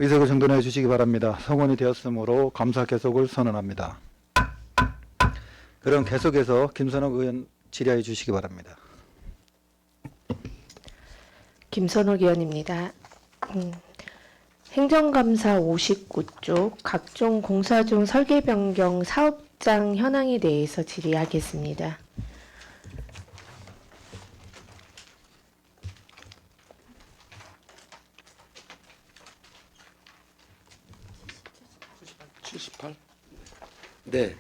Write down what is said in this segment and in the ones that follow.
의석을 정돈해 주시기 바랍니다. 성원이 되었으므로 감사 계속을 선언합니다. 그럼 계속해서 김선욱 의원 질의해 주시기 바랍니다. 김선옥 의원입니다. 행정감사 59쪽 각종 공사 중 설계 변경 사업장 현황에 대해서 질의하겠습니다. 네.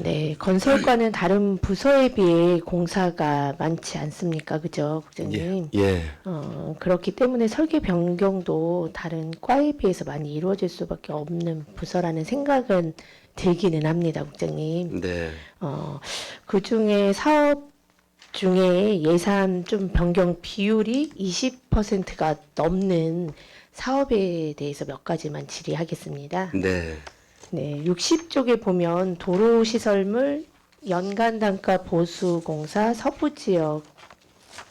네, 건설과는 다른 부서에 비해 공사가 많지 않습니까? 그죠, 국장님? 예. 그렇기 때문에 설계 변경도 다른 과에 비해서 많이 이루어질 수밖에 없는 부서라는 생각은 들기는 합니다, 국장님. 네. 그 중에 사업 중에 예산 좀 변경 비율이 20%가 넘는 사업에 대해서 몇 가지만 질의하겠습니다. 네. 네, 60쪽에 보면 도로시설물 연간 단가 보수 공사 서부지역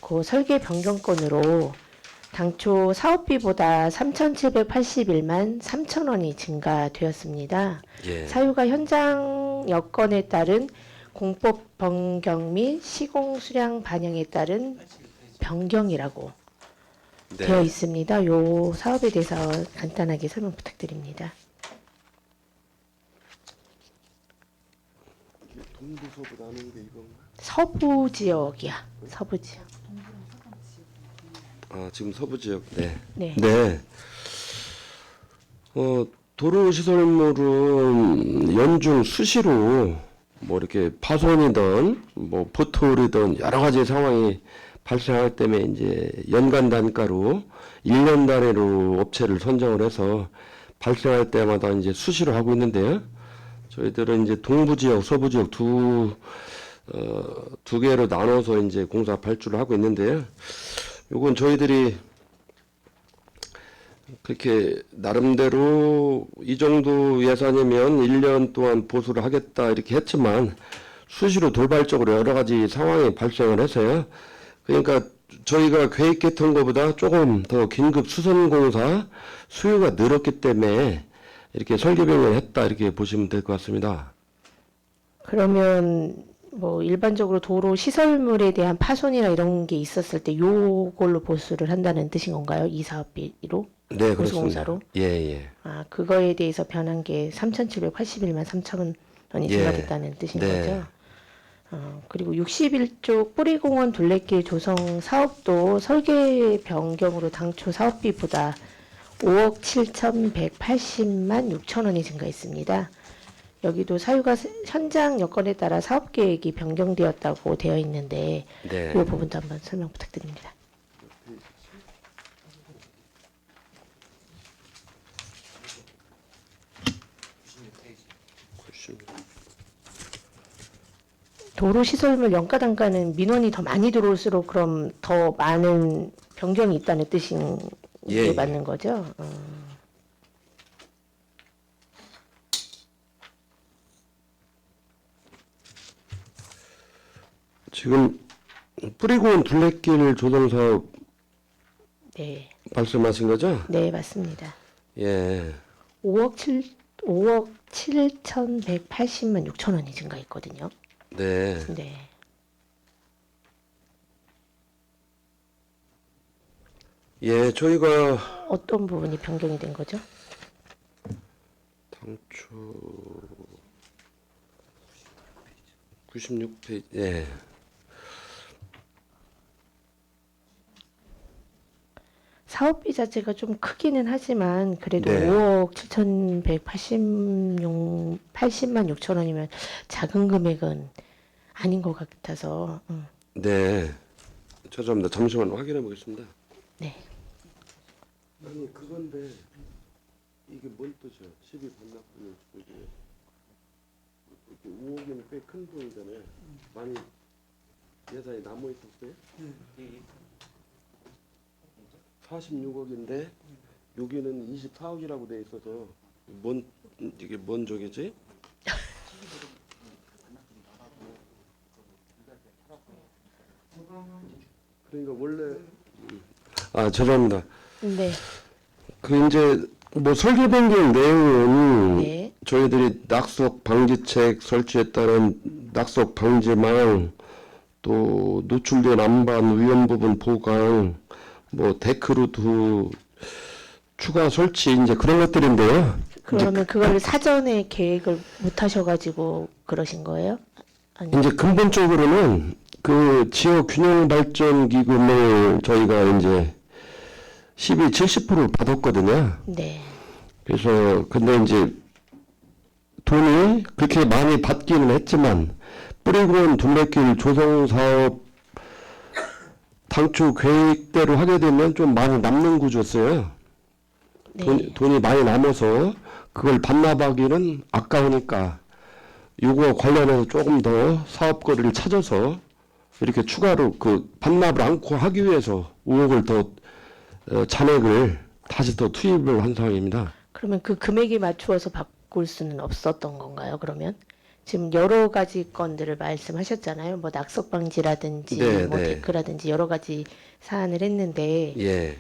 그 설계 변경건으로 당초 사업비보다 3,781만 3천 원이 증가되었습니다. 예. 사유가 현장 여건에 따른 공법 변경 및 시공 수량 반영에 따른 변경이라고 네. 되어 있습니다. 요 사업에 대해서 간단하게 설명 부탁드립니다. 동부서부 나누는 게 이건가? 서부 지역이야. 서부 지역. 아, 지금 서부 지역. 네. 네. 네. 도로 시설물은 연중 수시로 뭐 이렇게 파손이든 뭐 포토이든 여러 가지 상황이 발생하기 때문에 이제 연간 단가로 1년 단위로 업체를 선정을 해서 발생할 때마다 이제 수시로 하고 있는데요. 저희들은 이제 동부 지역, 서부 지역 두 개로 나눠서 이제 공사 발주를 하고 있는데요. 요건 저희들이 그렇게 나름대로 이 정도 예산이면 1년 동안 보수를 하겠다 이렇게 했지만 수시로 돌발적으로 여러 가지 상황이 발생을 해서요. 그러니까 저희가 계획했던 것보다 조금 더 긴급 수선 공사 수요가 늘었기 때문에 이렇게 설계 변경을 했다 이렇게 보시면 될 것 같습니다. 그러면 뭐 일반적으로 도로 시설물에 대한 파손이나 이런 게 있었을 때 요걸로 보수를 한다는 뜻인 건가요? 이 사업비로? 네, 보수공사로? 그렇습니다. 예, 예. 아, 그거에 대해서 변한 게 3,781만 3천 원이 예. 증가됐다는 뜻인 네. 거죠? 그리고 61쪽 뿌리공원 둘레길 조성 사업도 설계 변경으로 당초 사업비보다 5억 7,180만 6천 원이 증가했습니다. 여기도 사유가 현장 여건에 따라 사업 계획이 변경되었다고 되어 있는데 네. 이 부분도 한번 설명 부탁드립니다. 도로 시설물 연가 단가는 민원이 더 많이 들어올수록 그럼 더 많은 변경이 있다는 뜻인 예, 게 예. 맞는 거죠? 지금 뿌리고온 둘레길 조성 사업 네, 말씀하신 거죠? 네 맞습니다. 예. 5억 7,180만 6천 원이 증가했거든요. 네. 네. 예, 저희가 어떤 부분이 변경이 된 거죠? 당초 96페이지. 예. 사업비 자체가 좀 크기는 하지만 그래도 네. 5억 7,180만 6천 원이면 작은 금액은 아닌 것 같아서 네. 죄송합니다. 잠시만 확인해 보겠습니다. 네. 아니, 그건데 이게 뭔 뜻이야? 12 반납분을 이게 5억이면 꽤 큰 돈이잖아요. 많이 예산이 남아 있었어요? 46억인데 여기는 24억이라고 돼 있어서 이게 뭔 적이지? 그러니까 원래 죄송합니다. 네. 그 이제 뭐 설계 변경 내용은 네. 저희들이 낙석 방지책 설치에 따른 낙석 방지망, 또 노출된 안반 위험 부분 보강, 뭐 데크루트 추가 설치 이제 그런 것들인데요. 그러면 그걸 사전에 계획을 못 하셔가지고 그러신 거예요? 아니, 이제 근본적으로는 그 지역 균형 발전 기금을 저희가 이제 70% 받았거든요. 네. 그래서 근데 이제 돈이 그렇게 많이 받기는 했지만 뿌리그런 둘레길 조성 사업 당초 계획대로 하게 되면 좀 많이 남는 구조였어요. 네. 돈이 많이 남아서 그걸 반납하기는 아까우니까 요거 관련해서 조금 더 사업거리를 찾아서 이렇게 추가로 그 반납을 않고 하기 위해서 5억을 더 잔액을 다시 더 투입을 한 상황입니다. 그러면 그 금액에 맞추어서 바꿀 수는 없었던 건가요, 그러면? 지금 여러 가지 건들을 말씀하셨잖아요. 뭐 낙석 방지라든지 네, 뭐 네. 데크라든지 여러 가지 사안을 했는데 예.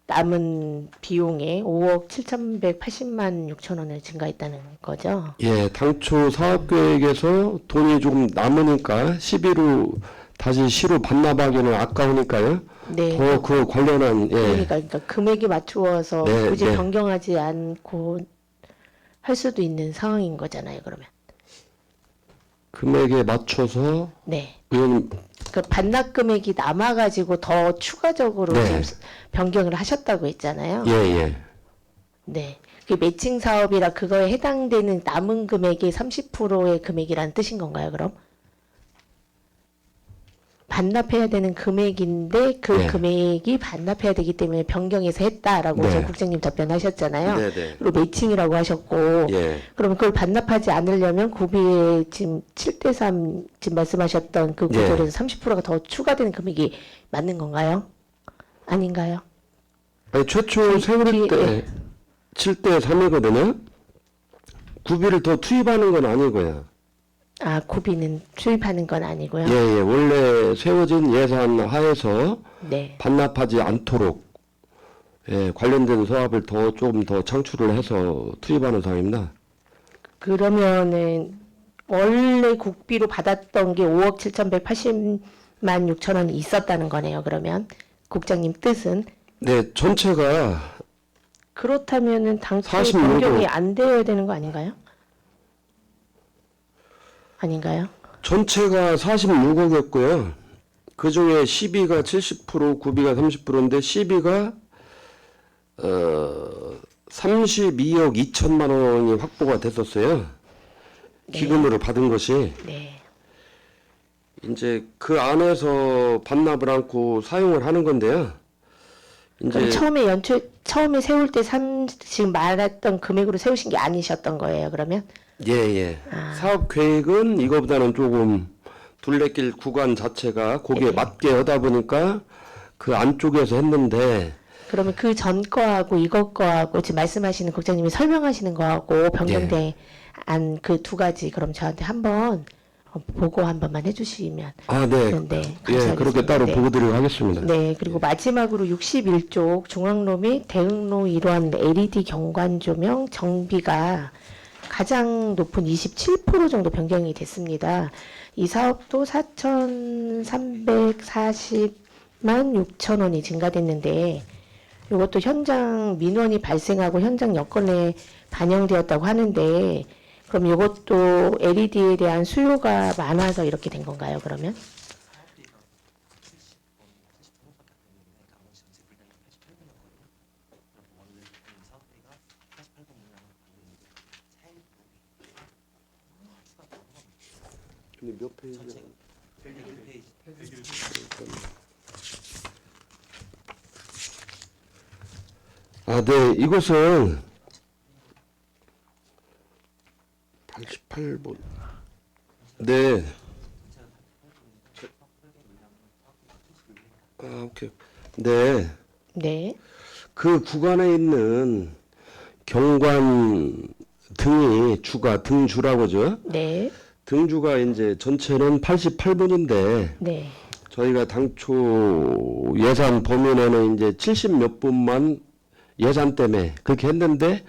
남은 비용에 5억 7,180만 6천 원을 증가했다는 거죠. 예, 당초 사업 계획에서 돈이 조금 남으니까 시비로 다시 시로 반납하기는 아까우니까요. 네. 더 그 관련한 예. 그러니까 금액에 맞추어서 네, 굳이 네. 변경하지 않고 할 수도 있는 상황인 거잖아요, 그러면. 금액에 맞춰서 네. 의원님 그 반납 금액이 남아가지고 더 추가적으로 네. 지금 변경을 하셨다고 했잖아요. 예, 예. 네. 그 매칭 사업이라 그거에 해당되는 남은 금액이 30%의 금액이라는 뜻인 건가요, 그럼? 반납해야 되는 금액인데 그 네. 금액이 반납해야 되기 때문에 변경해서 했다라고 네. 지금 국장님 답변하셨잖아요. 네, 네. 그리고 매칭이라고 하셨고 예. 그러면 그걸 반납하지 않으려면 고비에 지금 7대3 지금 말씀하셨던 그 네. 구조에서 30%가 더 추가되는 금액이 맞는 건가요? 아닌가요? 아니 최초 세울 뒤에, 때 7대 3이거든요. 구비를 더 투입하는 건 아니고요. 아, 고비는 투입하는 건 아니고요. 예, 예. 원래 세워진 예산 하에서 네. 반납하지 않도록 예, 관련된 사업을 더 조금 더 창출을 해서 투입하는 상황입니다. 그러면은 원래 국비로 받았던 게 5억 7,180만 6천 원이 있었다는 거네요. 그러면 국장님 뜻은 네, 전체가 그렇다면은 당초 46억. 변경이 안 되어야 되는 거 아닌가요? 아닌가요? 전체가 46억이었고요. 그 중에 시비가 70%, 구비가 30%인데 시비가 32억 2천만 원이 확보가 됐었어요. 기금으로 받은 것이 네. 이제 그 안에서 반납을 않고 사용을 하는 건데요. 그럼 이제 처음에 세울 때 지금 말했던 금액으로 세우신 게 아니셨던 거예요. 그러면 예. 사업 계획은 이거보다는 조금 둘레길 구간 자체가 거기에 맞게 하다 보니까 그 안쪽에서 했는데 그러면 그 전 거하고 이것 거하고 지금 말씀하시는 국장님이 설명하시는 거하고 변경된 안 그 두 가지 그럼 저한테 한번 보고 한 번만 해주시면 아, 네. 네, 예, 감사하겠습니다. 그렇게 따로 네. 보고 드리도록 하겠습니다. 네, 그리고 마지막으로 61쪽 중앙로 및 대흥로 일원 LED 경관 조명 정비가 가장 높은 27% 정도 변경이 됐습니다. 이 사업도 4,340만 6천 원이 증가됐는데 이것도 현장 민원이 발생하고 현장 여건에 반영되었다고 하는데 그럼 이것도 LED에 대한 수요가 많아서 이렇게 된 건가요, 그러면? 근데 몇 페이지? 아, 네. 이것은 88번. 네. 아, 오케이. 네. 네. 그 구간에 있는 경관 등이 등주라고 하죠. 네. 등주가 이제 전체는 88분인데 네. 저희가 당초 예산 범위 내는 이제 70몇 분만 예산 때문에 그렇게 했는데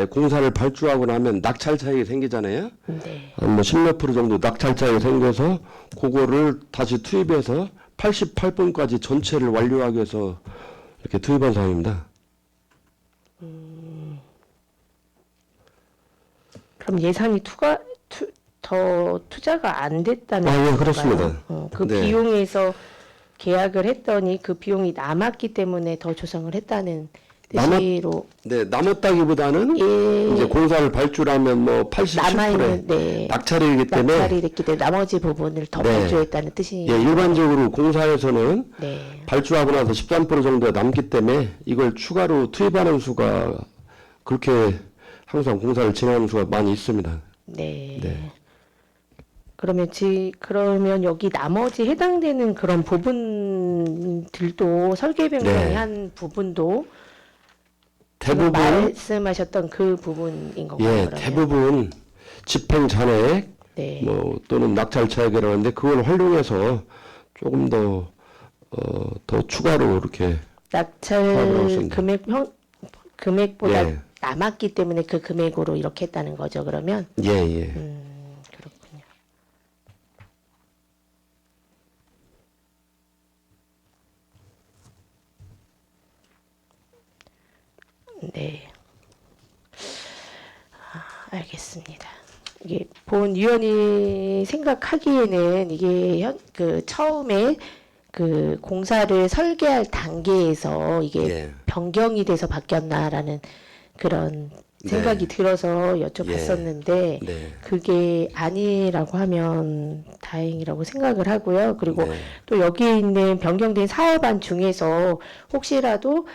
공사를 발주하고 나면 낙찰 차익이 생기잖아요. 네. 한 뭐 10몇 프로 정도 낙찰 차익이 생겨서 그거를 다시 투입해서 88분까지 전체를 완료하기 위해서 이렇게 투입한 상황입니다. 그럼 예산이 더 투자가 안 됐다는 예, 건가요? 그렇습니다. 그 네. 비용에서 계약을 했더니 그 비용이 남았기 때문에 더 조성을 했다는 뜻으로 네, 남았다기보다는 예. 이제 공사를 발주하면 뭐 87%의 남아있는 네. 낙찰이기 때문에 낙찰이 됐기 때문에 나머지 부분을 더 네. 발주했다는 뜻이 예, 일반적으로 공사에서는 네. 발주하고 나서 13% 정도가 남기 때문에 이걸 추가로 투입하는 수가 그렇게 항상 공사를 진행하는 수가 많이 있습니다. 네. 네. 그러면 여기 나머지 해당되는 그런 부분들도 설계 변경이 네. 한 부분도 지금 대부분 말씀하셨던 그 부분인 건가요? 예, 그러면? 대부분 집행 잔액 네. 뭐 또는 낙찰 차액이라고 하는데 그걸 활용해서 조금 더 추가로 이렇게 낙찰 그렇습니다. 금액보다 예. 남았기 때문에 그 금액으로 이렇게 했다는 거죠. 그러면 예. 그렇군요. 네. 알겠습니다. 이게 본 위원이 생각하기에는 이게 처음에 그 공사를 설계할 단계에서 이게 예. 변경이 돼서 바뀌었나라는 그런 네. 생각이 들어서 여쭤봤었는데 네. 그게 아니라고 하면 다행이라고 생각을 하고요. 그리고 네. 또 여기 있는 변경된 사업안 중에서 혹시라도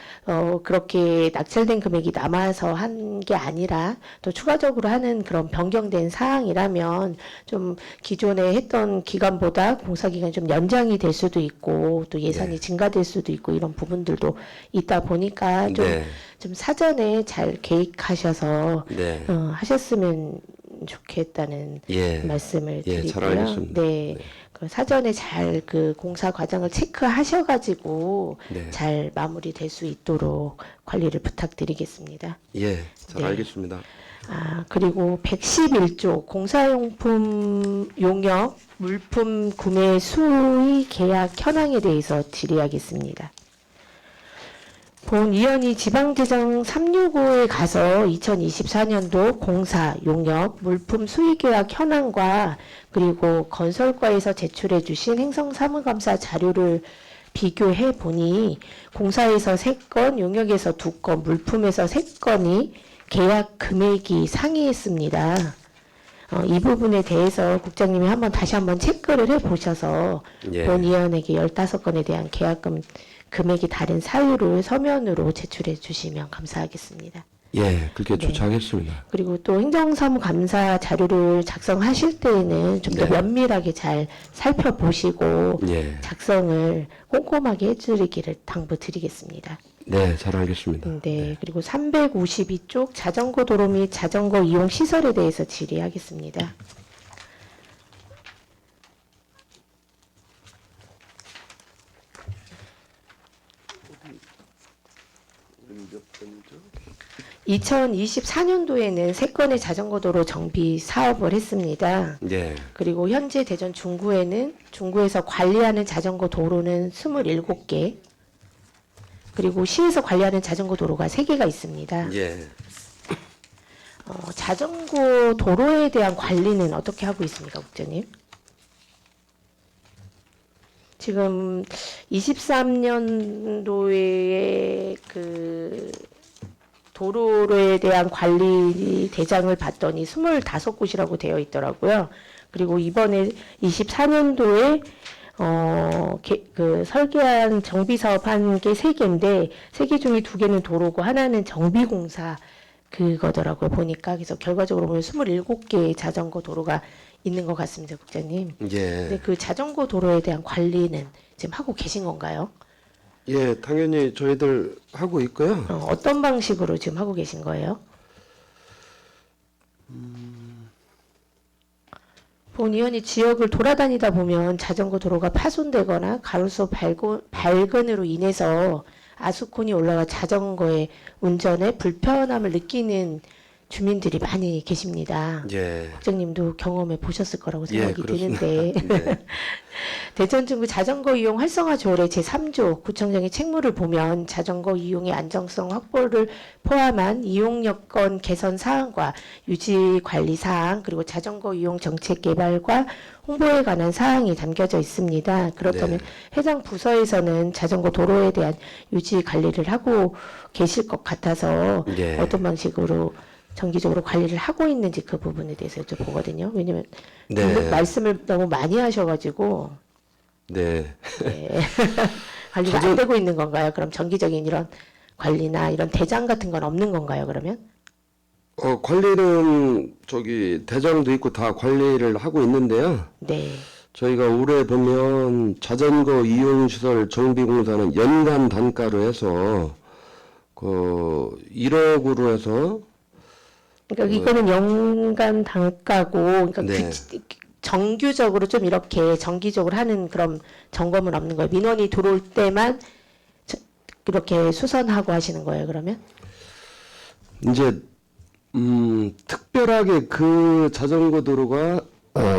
그렇게 낙찰된 금액이 남아서 한 게 아니라 또 추가적으로 하는 그런 변경된 사항이라면 좀 기존에 했던 기간보다 공사 기간이 좀 연장이 될 수도 있고 또 예산이 네. 증가될 수도 있고 이런 부분들도 있다 보니까 좀 네. 좀 사전에 잘 계획하셔서 네. 하셨으면 좋겠다는 예. 말씀을 예, 드리고요. 잘 알겠습니다. 네. 그 사전에 잘 그 공사 과정을 체크하셔가지고 네. 잘 마무리될 수 있도록 관리를 부탁드리겠습니다. 예, 잘 네. 알겠습니다. 그리고 111조 공사용품 용역 물품 구매 수의 계약 현황에 대해서 질의하겠습니다. 본 위원이 지방재정 365에 가서 2024년도 공사, 용역, 물품 수의계약 현황과 그리고 건설과에서 제출해 주신 행성사무감사 자료를 비교해 보니 공사에서 3건, 용역에서 2건, 물품에서 3건이 계약 금액이 상이했습니다. 이 부분에 대해서 국장님이 다시 한번 체크를 해 보셔서 예. 본 위원에게 15건에 대한 계약금 금액이 다른 사유를 서면으로 제출해 주시면 감사하겠습니다. 예, 그렇게 조치하겠습니다. 그리고 또 행정사무감사 자료를 작성하실 때에는 좀 더 네. 면밀하게 잘 살펴보시고 예. 작성을 꼼꼼하게 해주기를 당부드리겠습니다. 네, 잘 알겠습니다. 네, 그리고 352쪽 자전거 도로 및 자전거 이용 시설에 대해서 질의하겠습니다. 몇 번이죠? 2024년도에는 3건의 자전거 도로 정비 사업을 했습니다. 예. 그리고 현재 대전 중구에는 중구에서 관리하는 자전거 도로는 27개, 그리고 시에서 관리하는 자전거 도로가 3개가 있습니다. 예. 자전거 도로에 대한 관리는 어떻게 하고 있습니까, 국장님? 지금 23년도에 그 도로에 대한 관리 대장을 봤더니 25곳이라고 되어 있더라고요. 그리고 이번에 24년도에 그 설계한 정비 사업 한 게 3개인데 3개 중에 2개는 도로고 하나는 정비공사 그거더라고요. 보니까 그래서 결과적으로 보면 27개의 자전거 도로가 있는 것 같습니다, 국장님. 예. 근데 그 자전거 도로에 대한 관리는 지금 하고 계신 건가요? 예, 당연히 저희들 하고 있고요. 어떤 방식으로 지금 하고 계신 거예요? 본 의원이 지역을 돌아다니다 보면 자전거 도로가 파손되거나 가로수 발근으로 인해서 아수콘이 올라와 자전거의 운전에 불편함을 느끼는 주민들이 많이 계십니다. 예. 국장님도 경험해 보셨을 거라고 예, 생각이 그렇습니다. 드는데 네. 대전중구 자전거 이용 활성화 조례 제3조 구청장의 책무를 보면 자전거 이용의 안정성 확보를 포함한 이용 여건 개선 사항과 유지 관리 사항 그리고 자전거 이용 정책 개발과 홍보에 관한 사항이 담겨져 있습니다. 그렇다면 네. 해당 부서에서는 자전거 도로에 대한 유지 관리를 하고 계실 것 같아서 예. 어떤 방식으로 정기적으로 관리를 하고 있는지 그 부분에 대해서 여쭤보거든요. 왜냐면 네. 말씀을 너무 많이 하셔가지고 네. 네. 관리가 안 되고 있는 건가요? 그럼 정기적인 이런 관리나 이런 대장 같은 건 없는 건가요? 그러면? 관리는 저기 대장도 있고 다 관리를 하고 있는데요. 네. 저희가 올해 보면 자전거 이용시설 정비공사는 연간 단가로 해서 그 1억으로 해서 그러니까 이거는 연간 단가고, 그러니까 네. 정규적으로 좀 이렇게 정기적으로 하는 그런 점검은 없는 거예요. 민원이 들어올 때만 이렇게 수선하고 하시는 거예요. 그러면? 이제 특별하게 그 자전거 도로가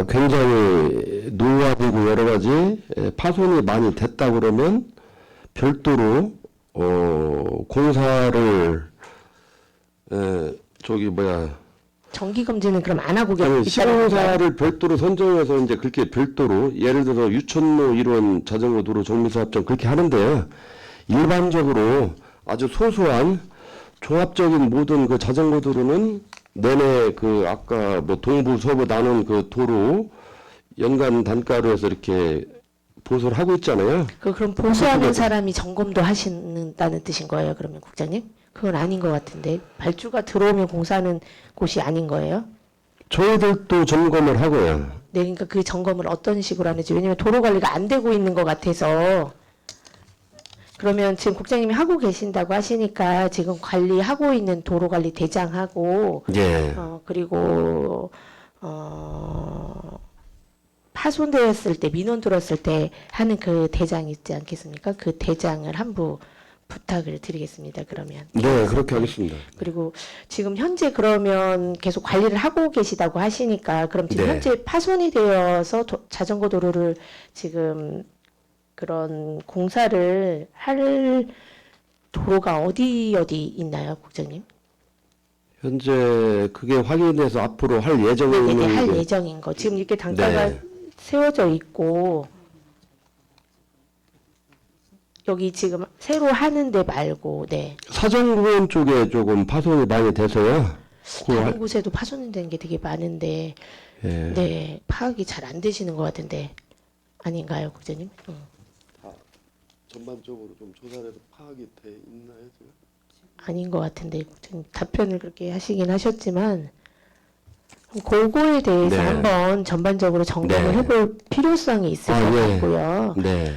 굉장히 노후화되고 여러 가지 파손이 많이 됐다 그러면 별도로 공사를 저기 뭐야 정기 검진은 그럼 안 하고 아니, 있다는 건가요? 시공사를 별도로 선정해서 이제 그렇게 별도로 예를 들어서 유천로 이런 자전거 도로 정비사업장 그렇게 하는데요. 일반적으로 아주 소소한 종합적인 모든 그 자전거 도로는 내내 그 아까 뭐 동부 서부 나눈 그 도로 연간 단가로 해서 이렇게 보수를 하고 있잖아요. 그럼 보수하는 사람이 점검도 하신다는 뜻인 거예요. 그러면 국장님? 그건 아닌 것 같은데 발주가 들어오면 공사하는 곳이 아닌 거예요? 저희들도 점검을 하고요. 네, 그러니까 그 점검을 어떤 식으로 하는지 왜냐면 도로 관리가 안 되고 있는 것 같아서 그러면 지금 국장님이 하고 계신다고 하시니까 지금 관리하고 있는 도로 관리 대장하고 예. 그리고 파손되었을 때 민원 들었을 때 하는 그 대장 있지 않겠습니까? 그 대장을 한부 부탁을 드리겠습니다. 그러면. 네, 그렇게 하겠습니다. 그리고 지금 현재 그러면 계속 관리를 하고 계시다고 하시니까 그럼 지금 네. 현재 파손이 되어서 자전거 도로를 지금 그런 공사를 할 도로가 어디 있나요, 국장님? 현재 그게 확인돼서 앞으로 할 예정이 네네, 있는 할 게 예정인 거. 지금 이렇게 단가가 네. 세워져 있고 여기 지금 새로 하는데 말고, 네. 사정구원 쪽에 조금 파손이 많이 돼서요. 다른 곳에도 파손이 된 게 되게 많은데, 예. 네, 파악이 잘 안 되시는 것 같은데 아닌가요, 국장님? 전반적으로 좀 조사해서 파악이 돼 있나요, 지금? 아닌 것 같은데 국장님 답변을 그렇게 하시긴 하셨지만 그거에 대해서 네. 한번 전반적으로 점검을 네. 해볼 필요성이 있을 것 예. 같고요. 네.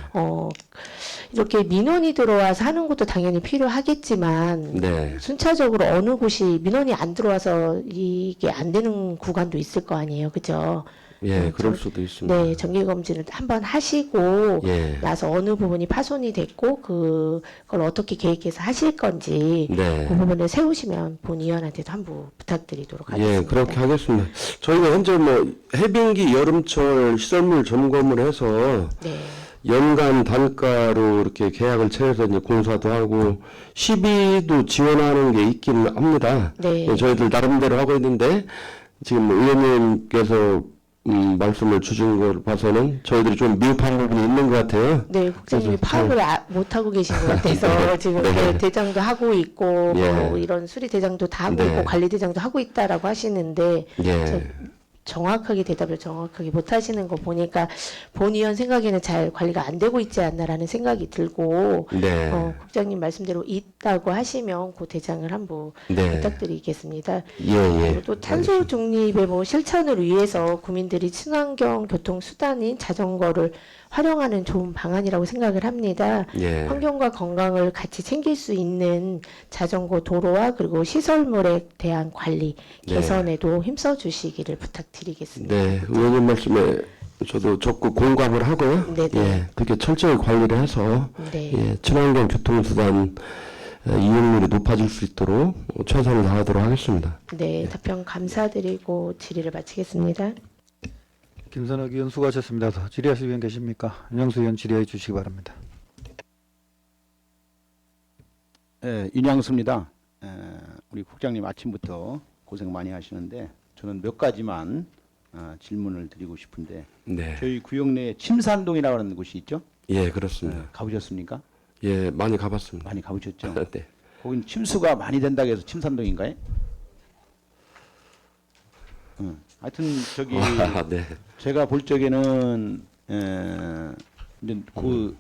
이렇게 민원이 들어와서 하는 것도 당연히 필요하겠지만 네. 순차적으로 어느 곳이 민원이 안 들어와서 이게 안 되는 구간도 있을 거 아니에요, 그죠? 예, 그럴 수도 있습니다. 네, 정기 검진을 한번 하시고 예. 나서 어느 부분이 파손이 됐고 그걸 어떻게 계획해서 하실 건지 네. 그 부분을 세우시면 본위원한테도 한번 부탁드리도록 하겠습니다. 예, 그렇게 하겠습니다. 저희가 현재 뭐 해빙기 여름철 시설물 점검을 해서 네, 연간 단가로 이렇게 계약을 체해서 이제 공사도 하고 시비도 지원하는 게 있기는 합니다. 네. 저희들 나름대로 하고 있는데 지금 의원님께서 말씀을 주신 걸 봐서는 저희들이 좀 미흡한 부분이 있는 것 같아요. 네, 국장님이 그래서 파악을 못하고 계신 것 같아서 지금 네. 대장도 하고 있고 예. 뭐 이런 수리 대장도 다 하고 네. 있고 관리 대장도 하고 있다라고 하시는데 예. 정확하게 대답을 정확하게 못 하시는 거 보니까 본의원 생각에는 잘 관리가 안 되고 있지 않나라는 생각이 들고 네. 국장님 말씀대로 있다고 하시면 그 대장을 한번 네. 부탁드리겠습니다. 예, 예. 그리고 또 탄소 중립의 뭐 실천을 위해서 국민들이 친환경 교통 수단인 자전거를 활용하는 좋은 방안이라고 생각을 합니다. 예. 환경과 건강을 같이 챙길 수 있는 자전거 도로와 그리고 시설물에 대한 관리 네. 개선에도 힘써 주시기를 부탁드리겠습니다. 네, 의원님 말씀에 저도 적극 공감을 하고요. 네네. 예, 그렇게 철저히 관리를 해서 네. 예, 친환경 교통수단 이용률이 높아질 수 있도록 최선을 다하도록 하겠습니다. 네, 답변 감사드리고 질의를 마치겠습니다. 김선욱 의원 수고하셨습니다. 더 질의하실 의원 계십니까? 윤영수 의원 질의해 주시기 바랍니다. 윤양수입니다. 우리 국장님 아침부터 고생 많이 하시는데 저는 몇 가지만 질문을 드리고 싶은데 네. 저희 구역 내에 침산동이라고 하는 곳이 있죠? 예, 그렇습니다. 가보셨습니까? 예, 많이 가봤습니다. 많이 가보셨죠? 네. 거긴 침수가 많이 된다고 해서 침산동인가요? 하여튼 저기 아, 네. 제가 볼 적에는 이제 그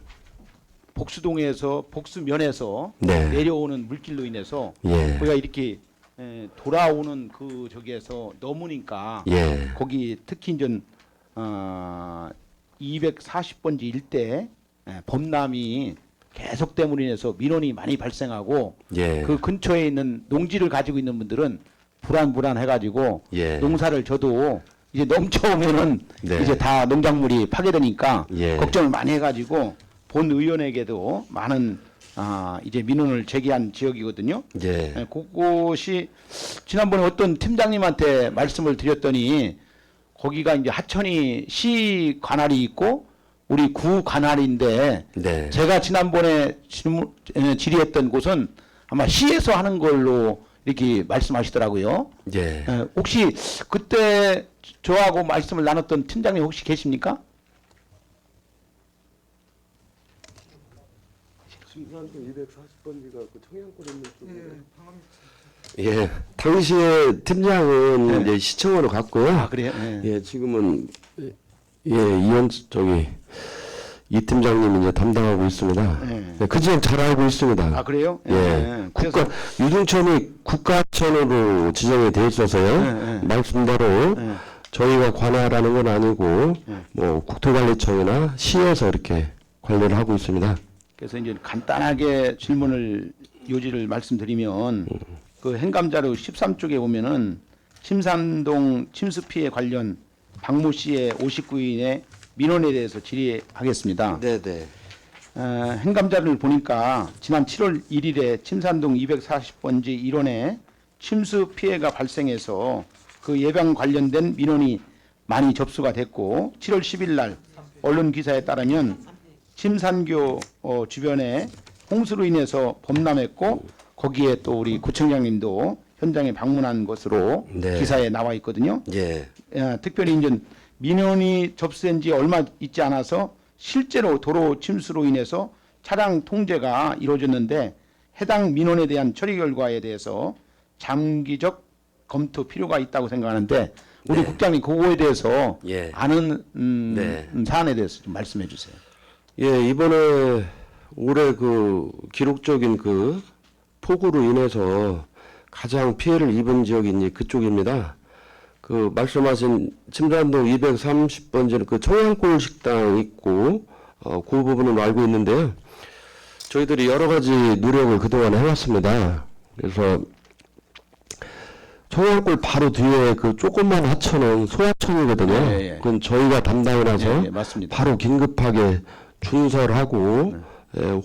복수동에서 복수면에서 네. 내려오는 물길로 인해서 예. 거기가 이렇게 돌아오는 그 저기에서 넘으니까 예. 거기 특히 이제 240번지 일대 범람이 계속됨으로 인해서 민원이 많이 발생하고 예. 그 근처에 있는 농지를 가지고 있는 분들은 불안해가지고 예. 농사를 져도 이제 넘쳐오면은 네. 이제 다 농작물이 파괴되니까 예. 걱정을 많이 해가지고 본 의원에게도 많은 이제 민원을 제기한 지역이거든요. 예. 그곳이 지난번에 어떤 팀장님한테 말씀을 드렸더니 거기가 이제 하천이 시 관할이 있고 우리 구 관할인데 네. 제가 지난번에 질의했던 곳은 아마 시에서 하는 걸로 이렇게 말씀하시더라고요. 예. 혹시 그때 저하고 말씀을 나눴던 팀장님 혹시 계십니까? 심산동 240번지가 그 청양골 있는 쪽에. 예. 당시에 팀장은 네. 이제 시청으로 갔고요. 아 그래요? 예. 예, 지금은 이원 저기 이 팀장님이 이제 담당하고 있습니다. 네. 네, 그 지역 잘 알고 있습니다. 아 그래요? 예. 그래서 유등천이 국가천으로 지정이 돼 있어서요. 네, 네. 말씀대로 네. 저희가 관할하는 건 아니고 네. 뭐 국토관리청이나 시에서 이렇게 관리를 하고 있습니다. 그래서 이제 간단하게 질문을 요지를 말씀드리면 그 행감자료 13쪽에 보면은 침산동 침수 피해 관련 박모 씨의 59인의 민원에 대해서 질의하겠습니다. 네네. 행감자료를 보니까 지난 7월 1일에 침산동 240번지 1원에 침수 피해가 발생해서 그 예방 관련된 민원이 많이 접수가 됐고 7월 10일 날 언론 기사에 따르면 침산교 주변에 홍수로 인해서 범람했고 거기에 또 우리 구청장님도 현장에 방문한 것으로 네. 기사에 나와 있거든요. 예. 특별히 이제 민원이 접수된 지 얼마 있지 않아서 실제로 도로 침수로 인해서 차량 통제가 이루어졌는데 해당 민원에 대한 처리 결과에 대해서 장기적 검토 필요가 있다고 생각하는데 우리 네. 국장님 그거에 대해서 예. 아는 네. 사안에 대해서 좀 말씀해 주세요. 예, 이번에 올해 그 기록적인 그 폭우로 인해서 가장 피해를 입은 지역이 이제 그쪽입니다. 그 말씀하신 침산동 230번지는 그 청양골 식당 있고 그 부분은 알고 있는데요. 저희들이 여러 가지 노력을 그동안 해왔습니다. 그래서 청양골 바로 뒤에 그 조그만 하천은 소하천이거든요. 예, 예. 그건 저희가 담당이라서 예, 예, 맞습니다. 바로 긴급하게 준설하고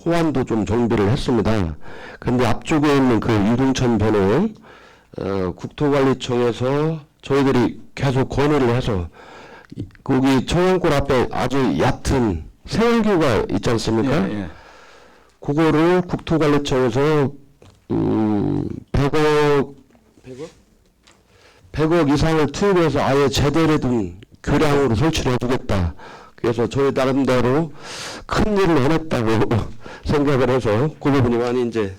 호환도 좀 정비를 했습니다. 근데 앞쪽에 있는 그 유등천 배는 국토관리청에서 저희들이 계속 건의를 해서 거기 청양골 앞에 아주 얕은 세월교가 있지 않습니까? 예, 예. 그거를 국토관리청에서 100억 이상을 투입해서 아예 제대로 된 교량으로 설치를 해주겠다. 그래서 저희 나름대로 큰 일을 해냈다고 생각을 해서 그 부분이 많이 이제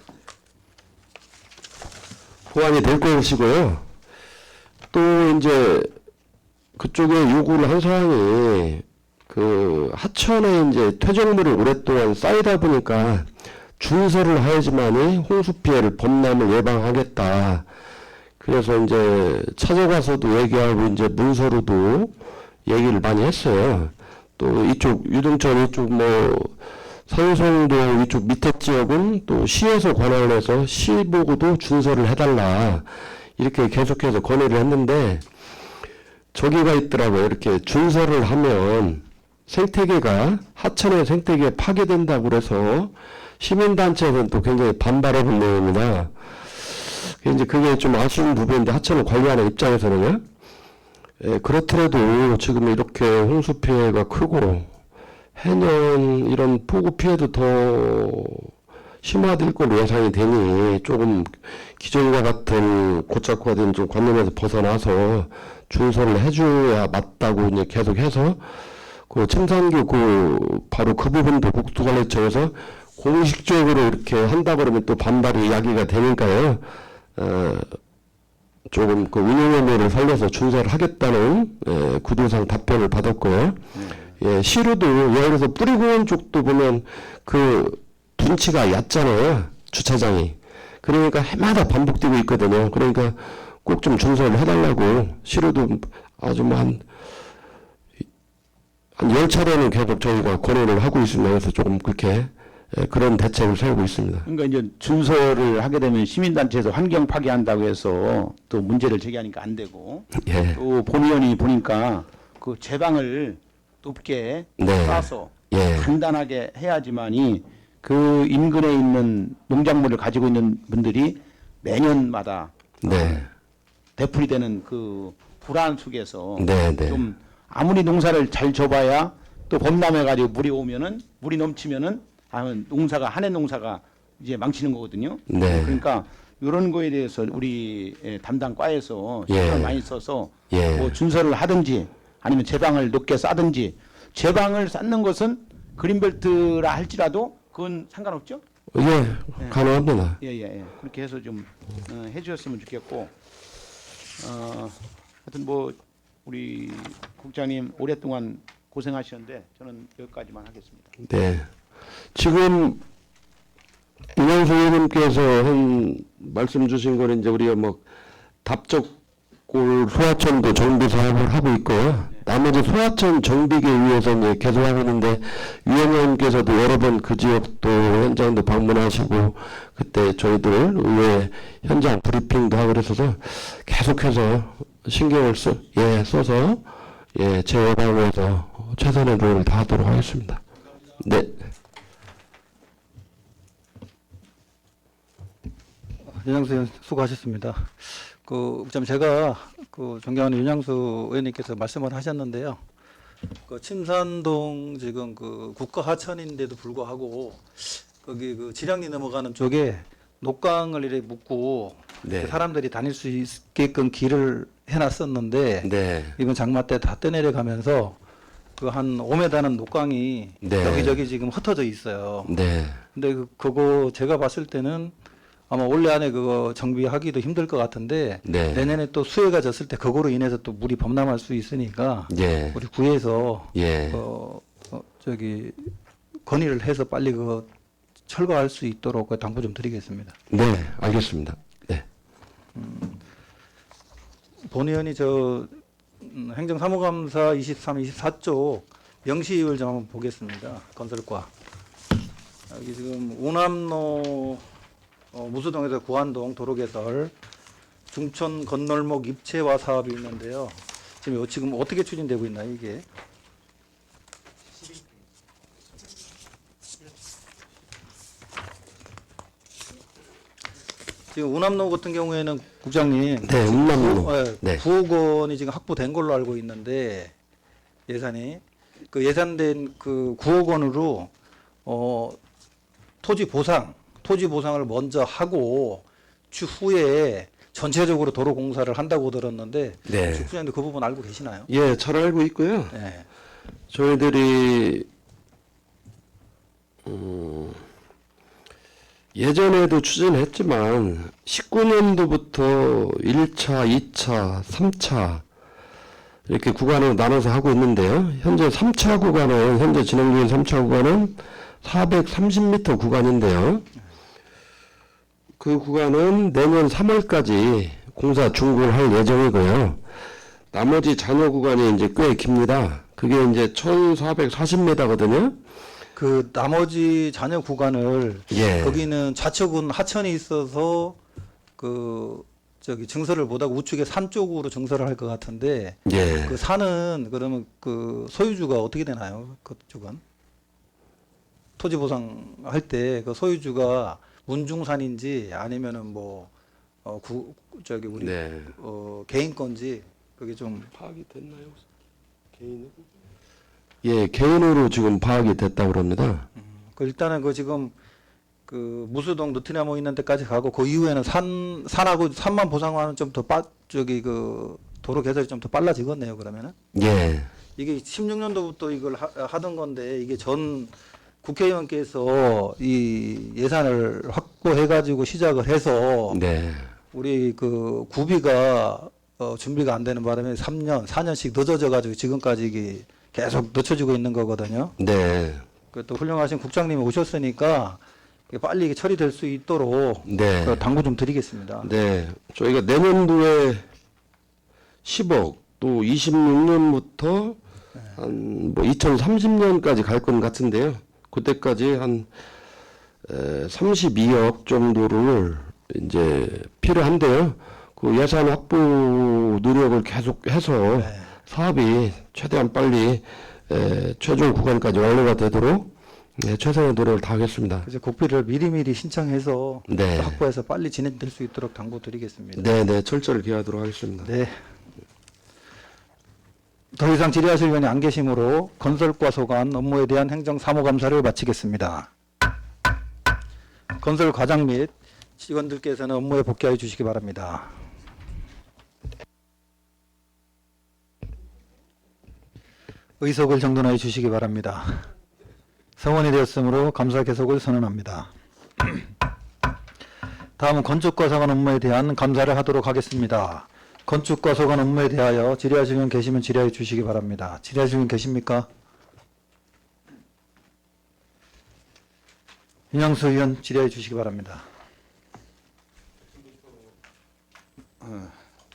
호환이 될 것이고요. 또 이제 그쪽에 요구를 한 사항이 그 하천에 이제 퇴적물이 오랫동안 쌓이다 보니까 준설을 해야지만이 홍수 피해를 범람을 예방하겠다. 그래서 이제 찾아가서도 얘기하고 이제 문서로도 얘기를 많이 했어요. 또 이쪽 유등천 이쪽 뭐 산성도 이쪽 밑에 지역은 또 시에서 관할을 해서 시 보고도 준설을 해달라 이렇게 계속해서 건의를 했는데 저기가 있더라고요. 이렇게 준설을 하면 생태계가 하천의 생태계가 파괴된다고 그래서 시민단체에서는 또 굉장히 반발하는 내용입니다. 이제 그게 좀 아쉬운 부분인데 하천을 관리하는 입장에서는요. 그렇더라도 지금 이렇게 홍수 피해가 크고 해년 이런 폭우 피해도 더 심화될 걸로 예상이 되니 조금 기존과 같은 고착화된 좀 관념에서 벗어나서 준설을 해줘야 맞다고 이제 계속해서 그 침산교 바로 그 부분도 국토관리청에서 공식적으로 이렇게 한다 그러면 또 반발이 야기가 되니까요. 조금 그 운영 의무를 살려서 준설을 하겠다는 구도상 답변을 받았고요. 예, 시로도 예를 들어서 뿌리공원 쪽도 보면 그 둔치가 얕잖아요. 주차장이. 그러니까 해마다 반복되고 있거든요. 그러니까 꼭 좀 준설을 해달라고 시로도 아주 뭐 한 10차례는 계속 저희가 권유를 하고 있습니다. 그래서 조금 그렇게 그런 대책을 세우고 있습니다. 그러니까 이제 준설을 하게 되면 시민단체에서 환경 파괴한다고 해서 또 문제를 제기하니까 안 되고 예. 또 본의원이 보니까 그 제방을 높게 네. 쌓아서 예. 간단하게 해야지만이 그 인근에 있는 농작물을 가지고 있는 분들이 매년마다 네. 되풀이되는 그 불안 속에서 네, 네. 좀 아무리 농사를 잘 줘봐야 또 범람해 가지고 물이 넘치면은 농사가 한해 농사가 이제 망치는 거거든요. 네. 그러니까 이런 거에 대해서 우리 담당 과에서 예. 신경을 많이 써서 예. 뭐 준설을 하든지 아니면 제방을 높게 쌓든지 제방을 쌓는 것은 그린벨트라 할지라도 그건 상관없죠? 예, 가능합니다. 예. 그렇게 해서 좀 해주셨으면 좋겠고, 하여튼 뭐 우리 국장님 오랫동안 고생하셨는데 저는 여기까지만 하겠습니다. 네. 지금 이명수 의원님께서 한 말씀 주신 거는 이제 우리가 뭐 답적골 소하천도 정비 사업을 하고 있고요. 나머지 소하천 정비기 위해서 이제 계속 하고 있는데 위원장님께서도 여러 번 그 지역도 현장도 방문하시고 그때 저희들 의회 현장 브리핑도 하고 그랬어서 계속해서 신경을 써서 제 예방에서 최선의 노력을 다하도록 하겠습니다. 네. 윤양수 의원 수고하셨습니다. 제가 존경하는 윤양수 의원님께서 말씀을 하셨는데요. 침산동 지금 국가 하천인데도 불구하고 거기 지량리 넘어가는 쪽에 녹강을 이렇게 묶고 네. 사람들이 다닐 수 있게끔 길을 해놨었는데 네. 이번 장마 때 다 떠내려가면서 한 5m는 녹강이 네. 여기저기 지금 흩어져 있어요. 네. 근데 그거 제가 봤을 때는 아마 올해 안에 그거 정비하기도 힘들 것 같은데 네. 내년에 또 수해가 졌을 때 그거로 인해서 또 물이 범람할 수 있으니까 예. 우리 구에서 예. 건의를 해서 빨리 그거 철거할 수 있도록 당부 좀 드리겠습니다. 네, 알겠습니다. 네. 본 의원이 행정사무감사 23, 24쪽 명시율 좀 한번 보겠습니다. 건설과 여기 지금 오남로 무수동에서 구안동 도로 개설 중천 건널목 입체화 사업이 있는데요. 지금 어떻게 추진되고 있나요, 이게? 지금 오남로 같은 경우에는 국장님, 네, 운남로. 네. 9억 원이 지금 확보된 걸로 알고 있는데 예산이 예산된 9억 원으로 토지 보상을 먼저 하고 추후에 전체적으로 도로 공사를 한다고 들었는데 네. 국장님도 그 부분 알고 계시나요? 예, 잘 알고 있고요. 네. 저희들이 예전에도 추진했지만 19년도부터 1차, 2차, 3차 이렇게 구간으로 나눠서 하고 있는데요. 현재 3차 구간은 현재 진행 중인 3차 구간은 430m 구간인데요. 그 구간은 내년 3월까지 공사 준공을 할 예정이고요. 나머지 잔여 구간이 이제 꽤 깁니다. 그게 이제 1440m거든요. 나머지 잔여 구간을 예. 거기는 좌측은 하천이 있어서 저기 증설을 못하고 우측에 산 쪽으로 증설을 할 것 같은데 예. 그 산은 그러면 그 소유주가 어떻게 되나요? 그쪽은 토지 보상할 때 그 소유주가 문중산인지 아니면은 뭐 저기 우리 네. 개인 건지 그게 좀 파악이 됐나요? 개인으로? 예, 개인으로 지금 파악이 됐다고 합니다. 그 일단은 그 지금 그 무수동 느티나무 있는 데까지 가고 그 이후에는 산하고 산만 보상하는 좀 더 저기 그 도로 개설이 좀 더 빨라지겠네요. 그러면은 예. 이게 16년도부터 이걸 하던 건데 이게 전 국회의원께서 이 예산을 확보해 가지고 시작을 해서 네. 우리 그 구비가 준비가 안 되는 바람에 3년, 4년씩 늦어져 가지고 지금까지 이게 계속 늦춰지고 있는 거거든요. 네. 그 또 훌륭하신 국장님이 오셨으니까 빨리 이게 처리될 수 있도록 네. 그 당부 좀 드리겠습니다. 네. 저희가 내년도에 10억 또 26년부터 한 뭐 2030년까지 갈 건 같은데요. 그때까지 한 32억 정도를 이제 필요한데요. 그 예산 확보 노력을 계속해서 네. 사업이 최대한 빨리 최종 구간까지 완료가 되도록 최선의 노력을 다하겠습니다. 그래서 국비를 미리미리 신청해서 네. 확보해서 빨리 진행될 수 있도록 당부 드리겠습니다. 네, 네, 철저히 기하도록 하겠습니다. 네. 더 이상 질의하실 의원이 안 계시므로 건설과 소관 업무에 대한 행정 사무 감사를 마치겠습니다. 건설 과장 및 직원들께서는 업무에 복귀하여 주시기 바랍니다. 의석을 정돈하여 주시기 바랍니다. 성원이 되었으므로 감사 계속을 선언합니다. 다음은 건축과 소관 업무에 대한 감사를 하도록 하겠습니다. 건축과 소관 업무에 대하여 질의하실 분 계시면 질의해 주시기 바랍니다. 질의하실 분 계십니까? 윤영수 의원 질의해 주시기 바랍니다.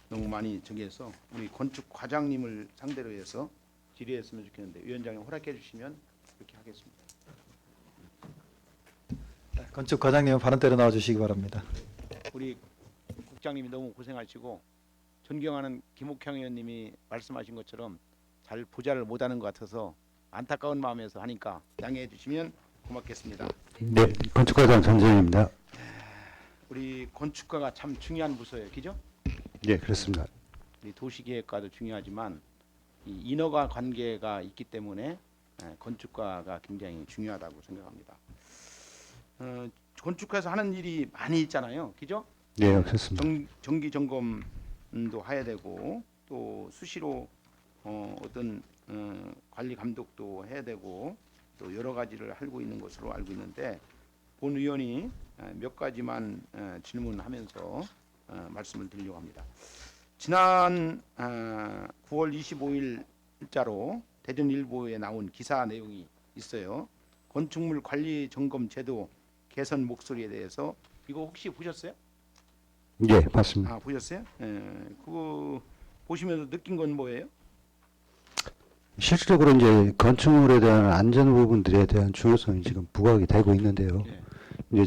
너무 많이 저기해서 우리 건축 과장님을 상대로 해서 질의했으면 좋겠는데 위원장님 허락해 주시면 그렇게 하겠습니다. 건축 과장님 발언대로 나와 주시기 바랍니다. 우리 국장님이 너무 고생하시고 존경하는 김옥형 의원님이 말씀하신 것처럼 잘 보좌를 못하는 것 같아서 안타까운 마음에서 하니까 양해해 주시면 고맙겠습니다. 네, 건축과장 전재현입니다. 우리 건축가가 참 중요한 부서예요, 그죠? 네, 그렇습니다. 우리 도시계획과도 중요하지만 이 인허가 관계가 있기 때문에 건축가가 굉장히 중요하다고 생각합니다. 건축가에서 하는 일이 많이 있잖아요, 그죠? 네, 그렇습니다. 정기 점검도 해야 되고 또 수시로 어떤 관리 감독도 해야 되고 또 여러 가지를 하고 있는 것으로 알고 있는데 본 의원이 몇 가지만 질문하면서 말씀을 드리려고 합니다. 지난 9월 25일 일자로 대전일보에 나온 기사 내용이 있어요. 건축물 관리 점검 제도 개선 목소리에 대해서 이거 혹시 보셨어요? 네, 맞습니다. 보셨어요? 그거 보시면서 느낀 건 뭐예요? 실질적으로 이제 건축물에 대한 안전 부분들에 대한 중요성이 지금 부각이 되고 있는데요. 예. 이제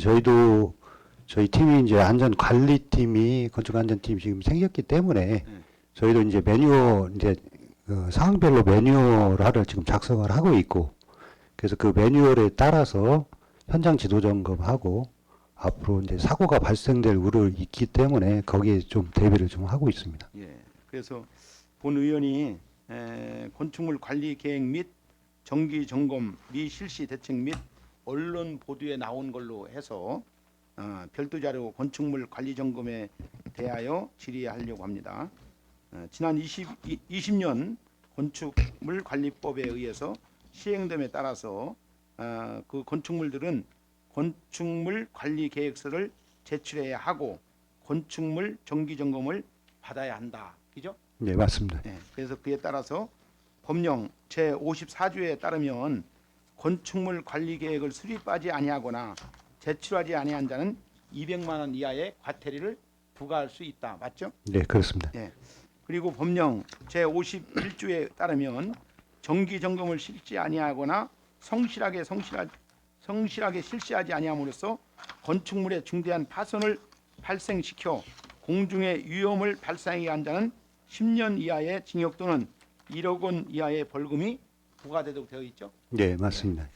저희 팀이 이제 안전관리팀이 건축안전팀이 지금 생겼기 때문에 저희도 이제 매뉴얼 이제 그 상황별로 매뉴얼을 지금 작성을 하고 있고 그래서 그 매뉴얼에 따라서 현장 지도 점검하고 앞으로 이제 사고가 발생될 우려가 있기 때문에 거기에 좀 대비를 좀 하고 있습니다. 예. 그래서 본 의원이 건축물 관리 계획 및 정기 점검 미실시 대책 및 언론 보도에 나온 걸로 해서 별도 자료 건축물 관리 점검에 대하여 질의하려고 합니다. 지난 20년 건축물 관리법에 의해서 시행됨에 따라서 그 건축물들은 건축물 관리 계획서를 제출해야 하고 건축물 정기 점검을 받아야 한다. 그죠? 네, 맞습니다. 네, 그래서 그에 따라서 법령 제54조에 따르면 건축물 관리 계획을 수립하지 아니하거나 제출하지 아니한 자는 200만 원 이하의 과태료를 부과할 수 있다. 맞죠? 네, 그렇습니다. 네. 그리고 법령 제51조에 따르면 정기 점검을 실시 아니하거나 성실하게 실시하지 아니함으로써 건축물의 중대한 파손을 발생시켜 공중의 위험을 발생하게 한 자는 10년 이하의 징역 또는 1억 원 이하의 벌금이 부과되도록 되어 있죠. 네, 맞습니다.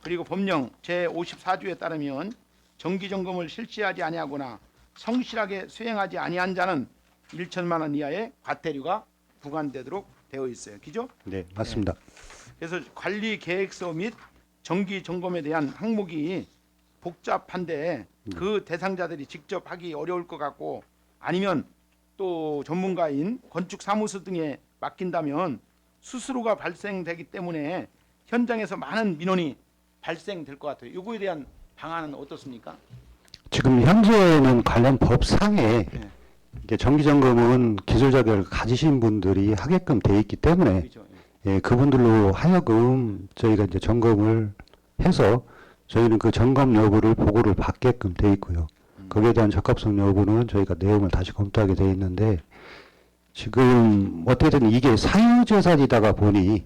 그리고 법령 제54조에 따르면 정기 점검을 실시하지 아니하거나 성실하게 수행하지 아니한 자는 1천만 원 이하의 과태료가 부과되도록 되어 있어요. 그죠? 네, 맞습니다. 그래서 관리 계획서 및 정기 점검에 대한 항목이 복잡한데 그 대상자들이 직접 하기 어려울 것 같고 아니면 또 전문가인 건축 사무소 등에 맡긴다면 수수료가 발생되기 때문에 현장에서 많은 민원이 발생될 것 같아요. 이거에 대한 방안은 어떻습니까? 지금 현재는 관련 법상에 네. 이게 정기 점검은 기술 자격을 가지신 분들이 하게끔 돼 있기 때문에 그렇죠. 예, 그분들로 하여금 저희가 이제 점검을 해서 저희는 그 점검 여부를 보고를 받게끔 돼 있고요. 거기에 대한 적합성 여부는 저희가 내용을 다시 검토하게 돼 있는데 지금 어떻게든 이게 사유재산이다가 보니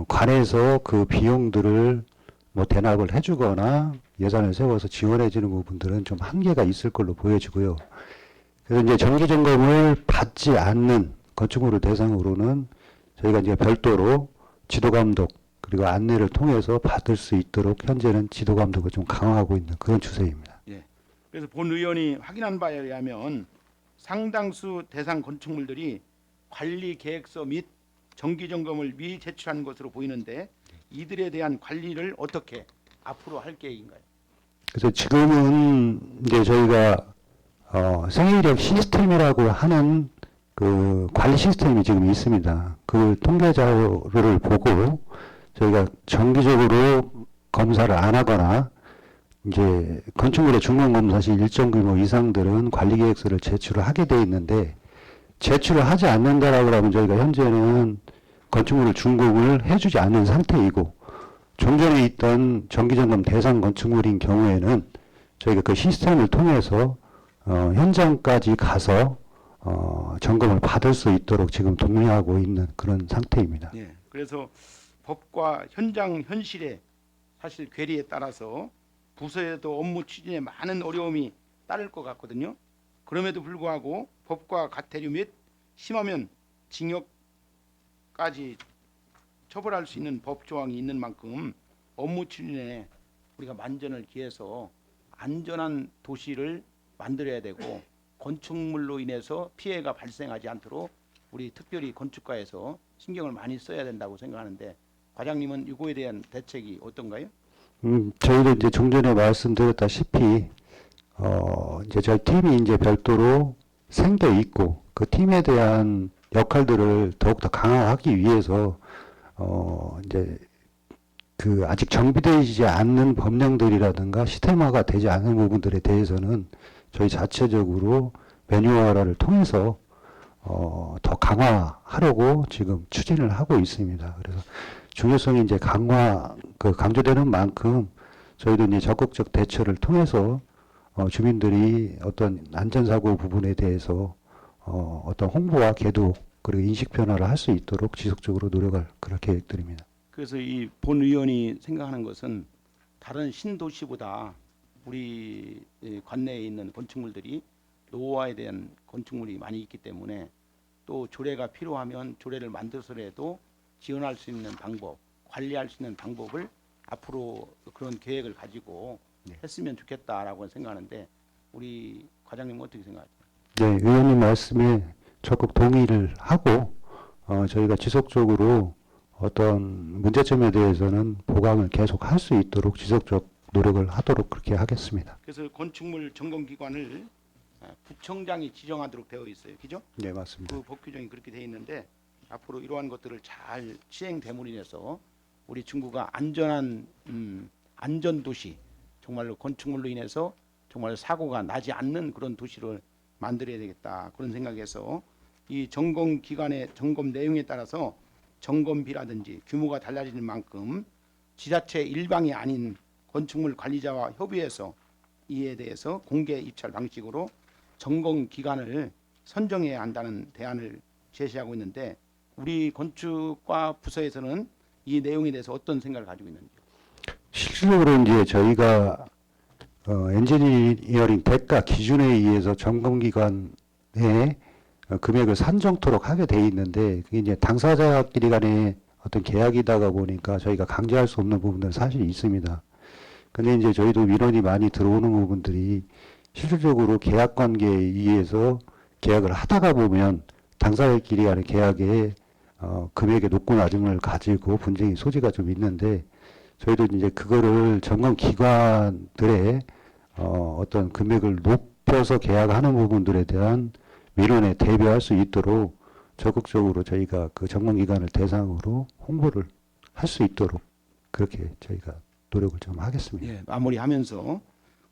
관에서 그 비용들을 뭐 대납을 해주거나 예산을 세워서 지원해 주는 부분들은 좀 한계가 있을 걸로 보여지고요. 그래서 이제 정기 점검을 받지 않는 건축물을 대상으로는 저희가 이제 별도로 지도 감독 그리고 안내를 통해서 받을 수 있도록 현재는 지도 감독을 좀 강화하고 있는 그런 추세입니다. 그래서 본 의원이 확인한 바에 의하면 상당수 대상 건축물들이 관리 계획서 및 정기 점검을 미리 제출한 것으로 보이는데 이들에 대한 관리를 어떻게 앞으로 할 계획인가요? 그래서 지금은 이제 저희가 생활력 시스템이라고 하는 그 관리 시스템이 지금 있습니다. 그 통계 자료를 보고 저희가 정기적으로 검사를 안 하거나 이제 건축물의 중간 검사 시 일정 규모 이상들은 관리 계획서를 제출을 하게 돼 있는데 제출을 하지 않는다라고 하면 저희가 현재는 건축물을 준공을 해주지 않는 상태이고 종전에 있던 정기점검 대상 건축물인 경우에는 저희가 그 시스템을 통해서 현장까지 가서 점검을 받을 수 있도록 지금 독려하고 있는 그런 상태입니다. 네. 그래서 법과 현장 현실의 사실 괴리에 따라서 부서에도 업무 추진에 많은 어려움이 따를 것 같거든요. 그럼에도 불구하고 법과 과태료 및 심하면 징역까지 처벌할 수 있는 법 조항이 있는 만큼 업무 추진에 우리가 만전을 기해서 안전한 도시를 만들어야 되고 건축물로 인해서 피해가 발생하지 않도록 우리 특별히 건축가에서 신경을 많이 써야 된다고 생각하는데 과장님은 이거에 대한 대책이 어떤가요? 저희도 이제 좀 전에 말씀드렸다시피 이제 저희 팀이 이제 별도로 생겨 있고 그 팀에 대한 역할들을 더욱더 강화하기 위해서 이제 그 아직 정비되지 않는 법령들이라든가 시스템화가 되지 않은 부분들에 대해서는 저희 자체적으로 매뉴얼화를 통해서 더 강화하려고 지금 추진을 하고 있습니다. 그래서 중요성이 이제 강조되는 만큼 저희도 이제 적극적 대처를 통해서 주민들이 어떤 안전사고 부분에 대해서 어떤 홍보와 계도 그리고 인식 변화를 할 수 있도록 지속적으로 노력할 그럴 계획들입니다. 그래서 이 본 의원이 생각하는 것은 다른 신도시보다 우리 관내에 있는 건축물들이 노후화에 대한 건축물이 많이 있기 때문에 또 조례가 필요하면 조례를 만들어서라도 지원할 수 있는 방법, 관리할 수 있는 방법을 앞으로 그런 계획을 가지고 했으면 좋겠다라고 생각하는데 우리 과장님은 어떻게 생각하세요? 네, 의원님 말씀에 적극 동의를 하고 저희가 지속적으로 어떤 문제점에 대해서는 보강을 계속 할 수 있도록 지속적 노력을 하도록 그렇게 하겠습니다. 그래서 건축물 점검 기관을 구청장이 지정하도록 되어 있어요. 그죠? 네, 맞습니다. 그 법 규정이 그렇게 되어 있는데 앞으로 이러한 것들을 잘 시행됨으로 인해서 우리 중구가 안전한 안전 도시 정말로 건축물로 인해서 정말 사고가 나지 않는 그런 도시를 만들어야 되겠다 그런 생각에서 이 점검 기관의 점검 내용에 따라서 점검비라든지 규모가 달라지는 만큼 지자체 일방이 아닌 건축물 관리자와 협의해서 이에 대해서 공개 입찰 방식으로 점검 기관을 선정해야 한다는 대안을 제시하고 있는데 우리 건축과 부서에서는 이 내용에 대해서 어떤 생각을 가지고 있는지. 실질적으로 이제 저희가 엔지니어링 대가 기준에 의해서 점검기관에 금액을 산정토록 하게 돼 있는데 그게 이제 당사자끼리 간의 어떤 계약이다가 보니까 저희가 강제할 수 없는 부분들은 사실 있습니다. 근데 이제 저희도 민원이 많이 들어오는 부분들이 실질적으로 계약 관계에 의해서 계약을 하다가 보면 당사자끼리 간의 계약에 금액의 높고 낮음을 가지고 분쟁의 소지가 좀 있는데 저희도 이제 그거를 점검 기관들의 어떤 금액을 높여서 계약하는 부분들에 대한 민원에 대비할 수 있도록 적극적으로 저희가 그 점검 기관을 대상으로 홍보를 할 수 있도록 그렇게 저희가 노력을 좀 하겠습니다. 예, 마무리하면서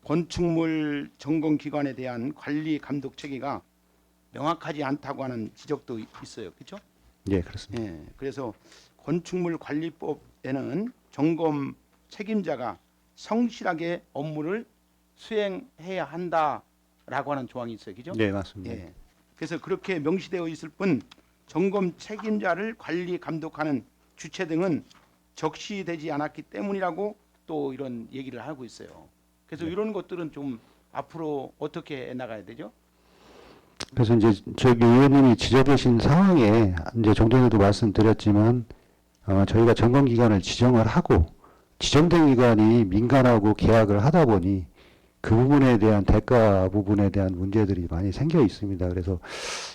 건축물 점검 기관에 대한 관리 감독 체계가 명확하지 않다고 하는 지적도 있어요. 그렇죠? 예, 그렇습니다. 예, 그래서 건축물 관리법에는 점검 책임자가 성실하게 업무를 수행해야 한다라고 하는 조항이 있어요. 그죠? 네, 맞습니다. 예. 그래서 그렇게 명시되어 있을 뿐 점검 책임자를 관리 감독하는 주체 등은 적시되지 않았기 때문이라고 또 이런 얘기를 하고 있어요. 그래서 이런 것들은 좀 앞으로 어떻게 나가야 되죠? 그래서 이제 저기 의원님이 지적하신 상황에 이제 좀 전에도 말씀드렸지만 저희가 점검 기관을 지정을 하고 지정된 기관이 민간하고 계약을 하다 보니 그 부분에 대한 대가 부분에 대한 문제들이 많이 생겨 있습니다. 그래서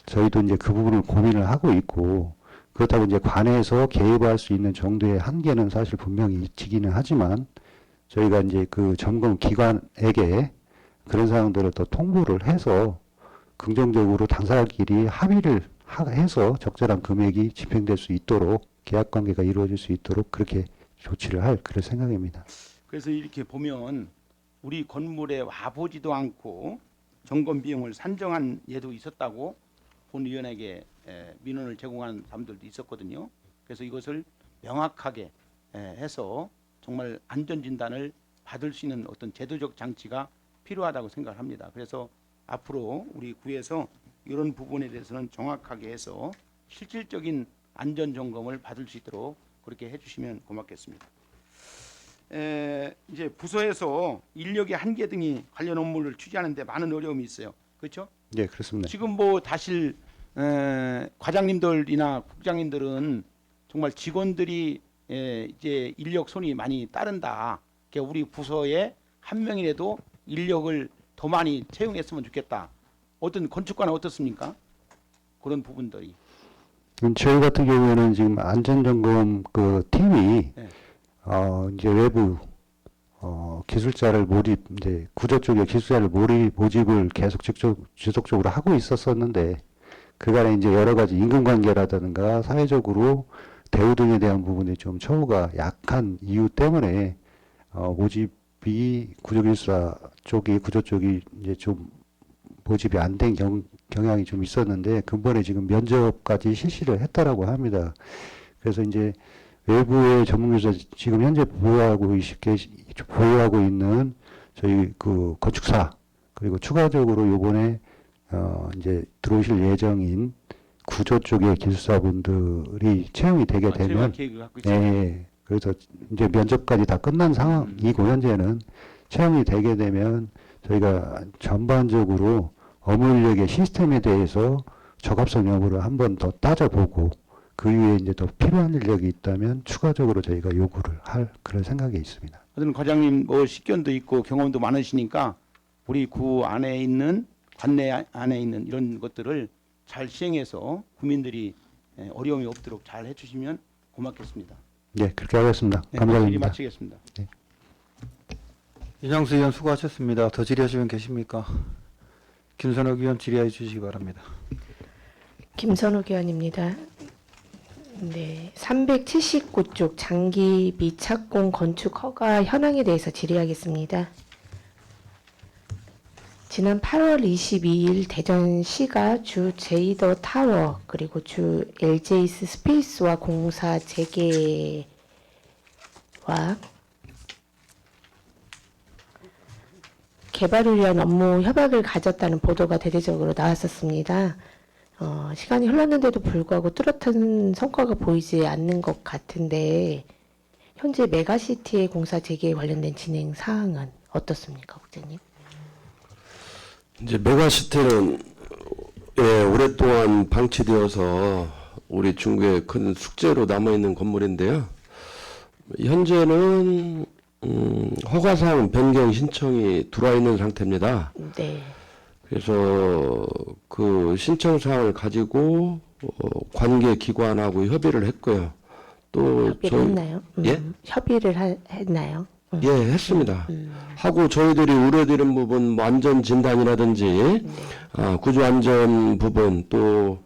저희도 이제 그 부분을 고민을 하고 있고 그렇다고 이제 관에서 개입할 수 있는 정도의 한계는 사실 분명히 있기는 하지만 저희가 이제 그 점검 기관에게 그런 사항들을 또 통보를 해서 긍정적으로 당사자끼리 합의를 해서 적절한 금액이 집행될 수 있도록 계약 관계가 이루어질 수 있도록 그렇게 조치를 할 그럴 생각입니다. 그래서 이렇게 보면 우리 건물에 와보지도 않고 점검 비용을 산정한 예도 있었다고 본위원에게 민원을 제공한 사람들도 있었거든요. 그래서 이것을 명확하게 해서 정말 안전진단을 받을 수 있는 어떤 제도적 장치가 필요하다고 생각을 합니다. 그래서 앞으로 우리 구에서 이런 부분에 대해서는 정확하게 해서 실질적인 안전점검을 받을 수 있도록 그렇게 해주시면 고맙겠습니다. 이제 부서에서 인력의 한계 등이 관련 업무를 취재하는 데 많은 어려움이 있어요. 그렇죠? 네, 그렇습니다. 지금 뭐 사실 과장님들이나 국장님들은 정말 직원들이 이제 인력 손이 많이 따른다. 그러니까 우리 부서에 한 명이라도 인력을 더 많이 채용했으면 좋겠다. 어떤 건축관은 어떻습니까? 그런 부분들이. 저희 같은 경우에는 지금 안전점검 그 팀이 네. 이제 외부 기술자를 이제 구조 쪽에 기술자를 모집을 계속 지속적으로 하고 있었었는데 그간에 이제 여러 가지 임금관계라든가 사회적으로 대우 등에 대한 부분이 좀 처우가 약한 이유 때문에 모집이 구조 쪽이 이제 좀 모집이 안 된 경향이 좀 있었는데 근본에 지금 면접까지 실시를 했다라고 합니다. 그래서 이제 외부의 전문기술사 지금 현재 보유하고 있는 저희 그 건축사 그리고 추가적으로 요번에 이제 들어오실 예정인 구조 쪽의 기술사분들이 채용이 되게 되면 계획을 갖고 있어요. 예, 그래서 이제 면접까지 다 끝난 상황이고 현재는 채용이 되게 되면 저희가 전반적으로 업무 인력의 시스템에 대해서 적합성 여부를 한 번 더 따져보고 그 이후에 이제 더 필요한 인력이 있다면 추가적으로 저희가 요구를 할 그런 생각이 있습니다. 어떤 과장님 뭐 식견도 있고 경험도 많으시니까 우리 구 안에 있는 관내 안에 있는 이런 것들을 잘 시행해서 국민들이 어려움이 없도록 잘 해주시면 고맙겠습니다. 네, 그렇게 하겠습니다. 네, 감사합니다. 질의 마치겠습니다. 이장수 의원 수고하셨습니다. 더 질의하실 분 계십니까? 김선욱 의원 질의해 주시기 바랍니다. 김선욱 의원입니다. 네, 379쪽 장기 미착공 건축 허가 현황에 대해서 질의하겠습니다. 지난 8월 22일 대전시가 주 제이더 타워 그리고 주 LJ스 스페이스와 공사 재개와 개발을 위한 업무 협약을 가졌다는 보도가 대대적으로 나왔었습니다. 시간이 흘렀는데도 불구하고 뚜렷한 성과가 보이지 않는 것 같은데 현재 메가시티의 공사 재개에 관련된 진행 사항은 어떻습니까, 국장님? 이제 메가시티는 예, 오랫동안 방치되어서 우리 중국의 큰 숙제로 남아있는 건물인데요. 현재는 허가사항 변경 신청이 들어와 있는 상태입니다. 네. 그래서 그 신청 사항을 가지고 관계 기관하고 협의를 했고요. 또 협의를 했나요? 예? 협의를 했나요? 예, 했습니다. 하고 저희들이 우려되는 부분, 뭐 안전 진단이라든지 구조 안전 부분 또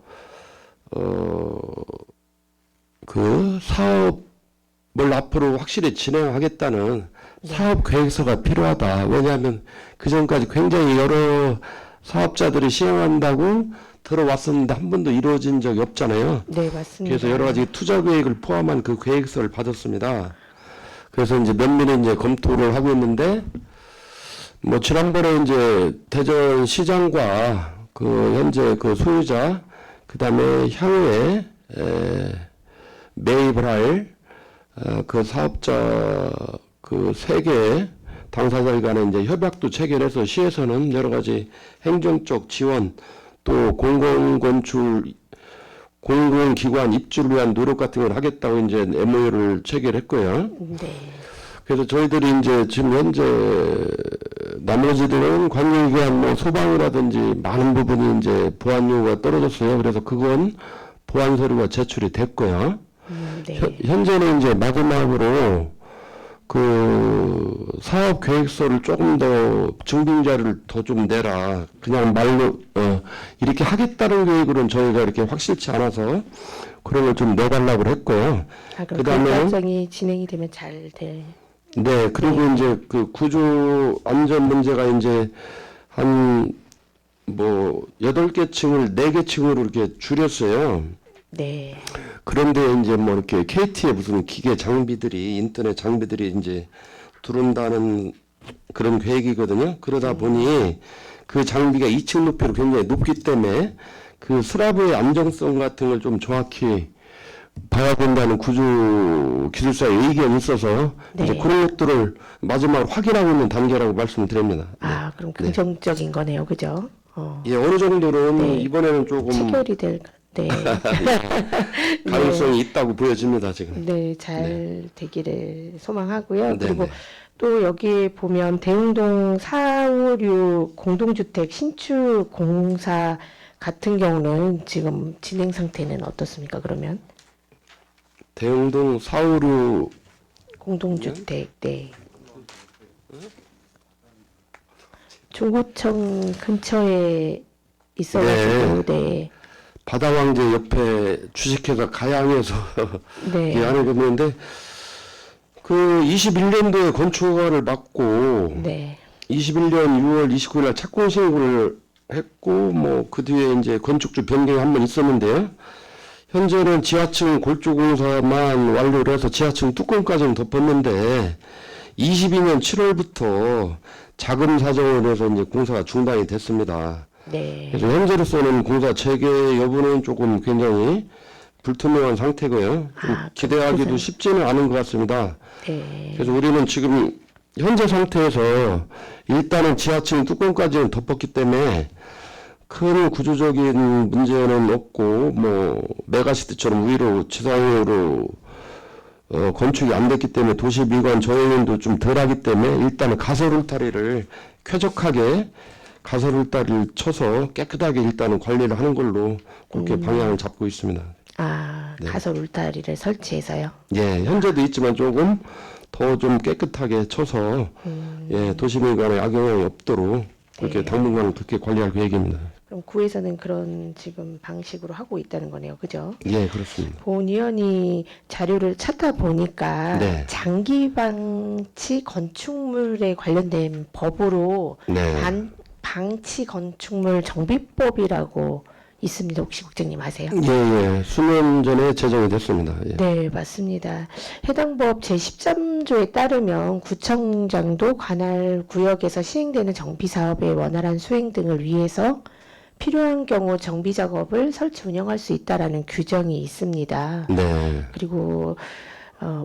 그 사업을 앞으로 확실히 진행하겠다는 사업 계획서가 필요하다. 왜냐하면 그 전까지 굉장히 여러 사업자들이 시행한다고 들어왔었는데 한 번도 이루어진 적이 없잖아요. 네, 맞습니다. 그래서 여러 가지 투자 계획을 포함한 그 계획서를 받았습니다. 그래서 이제 면밀히 이제 검토를 하고 있는데, 뭐 지난번에 이제 대전 시장과 그 현재 그 소유자, 그 다음에 향후에 매입을 할 그 사업자 그 세 개 당사자 간에 이제 협약도 체결해서 시에서는 여러 가지 행정적 지원 또 공공건축 공공기관 입주를 위한 노력 같은 걸 하겠다고 이제 MOU를 체결했고요. 네. 그래서 저희들이 이제 지금 현재 나머지들은 관계기관 뭐 소방이라든지 많은 부분이 이제 보안 요구가 떨어졌어요. 그래서 그건 보안 서류가 제출이 됐고요. 네. 현재는 이제 마지막으로 그 사업 계획서를 조금 더 증빙 자료를 더 좀 내라. 그냥 말로 이렇게 하겠다는 계획으로는 저희가 이렇게 확실치 않아서 그런 걸 좀 내달라고 했고요. 아, 그럼 그 그다음에 과정이 진행이 되면 잘 될. 네, 그리고 이제 그 구조 안전 문제가 이제 한 뭐 8개 층을 4개 층으로 이렇게 줄였어요. 네. 그런데 이제 뭐 이렇게 KT의 무슨 기계 장비들이 인터넷 장비들이 이제 들어온다는 그런 계획이거든요. 그러다 보니 그 장비가 2층 높이로 굉장히 높기 때문에 그 슬라브의 안정성 같은 걸 좀 정확히 봐야 된다는 구조 기술사의 의견이 있어서 네. 이제 그런 것들을 마지막으로 확인하고 있는 단계라고 말씀을 드립니다. 아, 그럼 긍정적인 거네요, 그죠? 예, 어느 정도는 네. 이번에는 조금 체결이 될. 네. 가능성이 있다고 보여집니다, 지금. 네, 잘 되기를 소망하고요. 네, 그리고 네. 또 여기 보면 대흥동 456 공동주택 신축 공사 같은 경우는 지금 진행 상태는 어떻습니까? 그러면 대흥동 456 공동주택, 네. 중구청 근처에 있어가지고, 네. 바다왕제 옆에 주식회사 가양에서 네. 이 안에 있는데 그 21년도에 건축허가를 받고 네. 21년 6월 29일 날 착공 신고를 했고 뭐 그 뒤에 이제 건축주 변경이 한 번 있었는데요. 현재는 지하층 골조 공사만 완료를 해서 지하층 뚜껑까지는 덮었는데 22년 7월부터 자금 사정으로 해서 이제 공사가 중단이 됐습니다. 네. 그래서 현재로서는 공사 재개 여부는 조금 굉장히 불투명한 상태고요. 좀 아, 기대하기도 그래서- 쉽지는 않은 것 같습니다. 네. 그래서 우리는 지금 현재 상태에서 일단은 지하층 뚜껑까지는 덮었기 때문에 큰 구조적인 문제는 없고 뭐 메가시티처럼 위로 지상으로 건축이 안 됐기 때문에 도시 미관 저행도 좀 덜하기 때문에 일단은 가설 울타리를 쾌적하게 가설 울타리를 쳐서 깨끗하게 일단은 관리를 하는 걸로 그렇게 방향을 잡고 있습니다. 아, 네. 가설 울타리를 설치해서요. 예, 현재도 있지만 조금 더 좀 깨끗하게 쳐서 예, 도시민간에 악영향이 없도록 그렇게 네. 당분간 그렇게 관리할 계획입니다. 그럼 구에서는 그런 지금 방식으로 하고 있다는 거네요. 그죠? 예, 그렇습니다. 본 의원이 자료를 찾다 보니까 네. 장기 방치 건축물에 관련된 법으로 네. 방치 건축물 정비법이라고 있습니다. 혹시 국장님 아세요? 예, 예. 수년 전에 제정이 됐습니다. 예. 네, 맞습니다. 해당 법 제13조에 따르면 구청장도 관할 구역에서 시행되는 정비 사업의 원활한 수행 등을 위해서 필요한 경우 정비 작업을 설치 운영할 수 있다라는 규정이 있습니다. 네. 그리고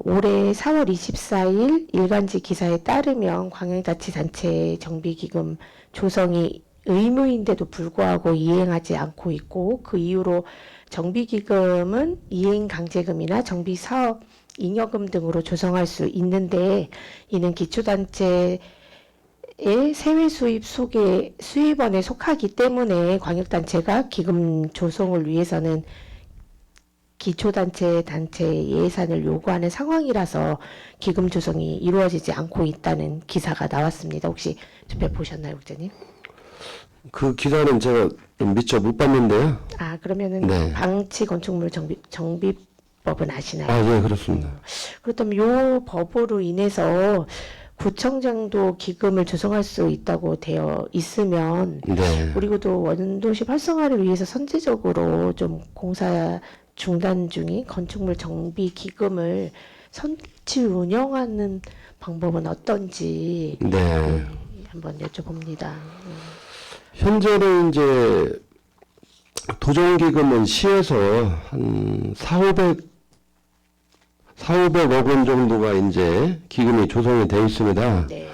올해 4월 24일 일간지 기사에 따르면 광역자치단체 정비기금 조성이 의무인데도 불구하고 이행하지 않고 있고, 그 이후로 정비기금은 이행강제금이나 정비사업 잉여금 등으로 조성할 수 있는데, 이는 기초단체의 세외 수입 속에 수입원에 속하기 때문에 광역단체가 기금 조성을 위해서는 기초단체 예산을 요구하는 상황이라서 기금 조성이 이루어지지 않고 있다는 기사가 나왔습니다. 혹시 접해 보셨나요, 국장님? 그 기사는 제가 좀 미처 못 봤는데요. 아, 그러면은 네. 방치 건축물 정비법은 아시나요? 아, 예, 그렇습니다. 그렇다면 요 법으로 인해서 구청장도 기금을 조성할 수 있다고 되어 있으면, 네. 그리고도 원도시 활성화를 위해서 선제적으로 좀 공사 중단 중인 건축물 정비 기금을 선취 운영하는 방법은 어떤지 네. 한번 여쭤봅니다. 현재는 이제 도정기금은 시에서 한 4,500억 원 정도가 이제 기금이 조성이 되어 있습니다. 네.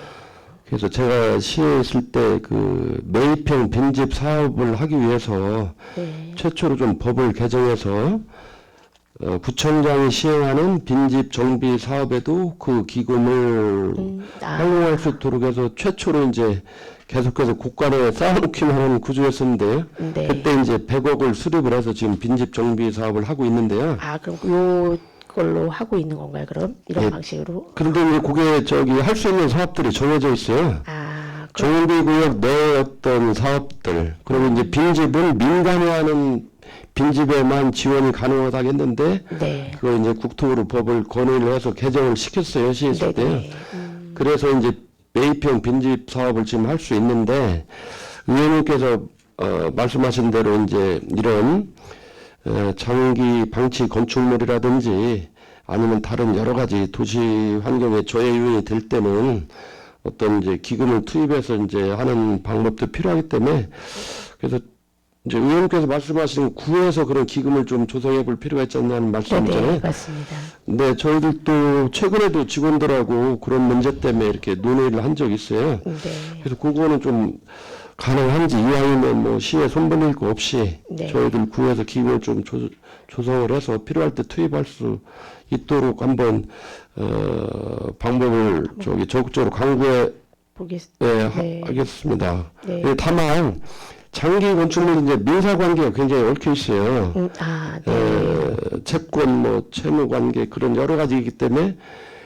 그래서 제가 시에 있을 때 그 매입형 빈집 사업을 하기 위해서 네. 최초로 좀 법을 개정해서 구청장이 시행하는 빈집 정비 사업에도 그 기금을 활용할 수 있도록 해서 최초로 이제 계속해서 곳간에 쌓아놓기만 하는 구조였었는데요. 네. 그때 이제 100억을 수립을 해서 지금 빈집 정비 사업을 하고 있는데요. 아, 그럼 요걸로 하고 있는 건가요? 그럼 이런 예. 방식으로? 그런데 이제 그게 저기 할 수 있는 사업들이 정해져 있어요. 아, 정비구역 내의 어떤 사업들, 그리고 이제 빈집은 민간이 하는 빈집에만 지원이 가능하다겠는데, 네. 그거 이제 국토부로 법을 건의를 해서 개정을 시켰어요, 시에 있을 때요. 네네. 그래서 이제 매입형 빈집 사업을 지금 할 수 있는데, 의원님께서 말씀하신 대로 이제 이런 장기 방치 건축물이라든지 아니면 다른 여러 가지 도시 환경에 저해 요인이 될 때는 어떤 이제 기금을 투입해서 이제 하는 방법도 필요하기 때문에, 그래서 이제 의원님께서 말씀하신 구에서 그런 기금을 좀 조성해 볼 필요가 있지 않냐는 말씀이잖아요. 네네, 맞습니다. 네, 저희들도 최근에도 직원들하고 그런 문제 때문에 이렇게 논의를 한 적이 있어요. 네. 그래서 그거는 좀 가능한지, 이왕이면 뭐 시에 손벌릴 거 없이 네. 저희들 구에서 기금을 좀 조성을 해서 필요할 때 투입할 수 있도록 한번 방법을 저기 적극적으로 강구해 네. 하겠습니다. 네. 예, 다만 장기 건축물은 이제 민사 관계가 굉장히 얽혀 있어요. 아, 네. 채권, 뭐 채무 관계 그런 여러 가지이기 때문에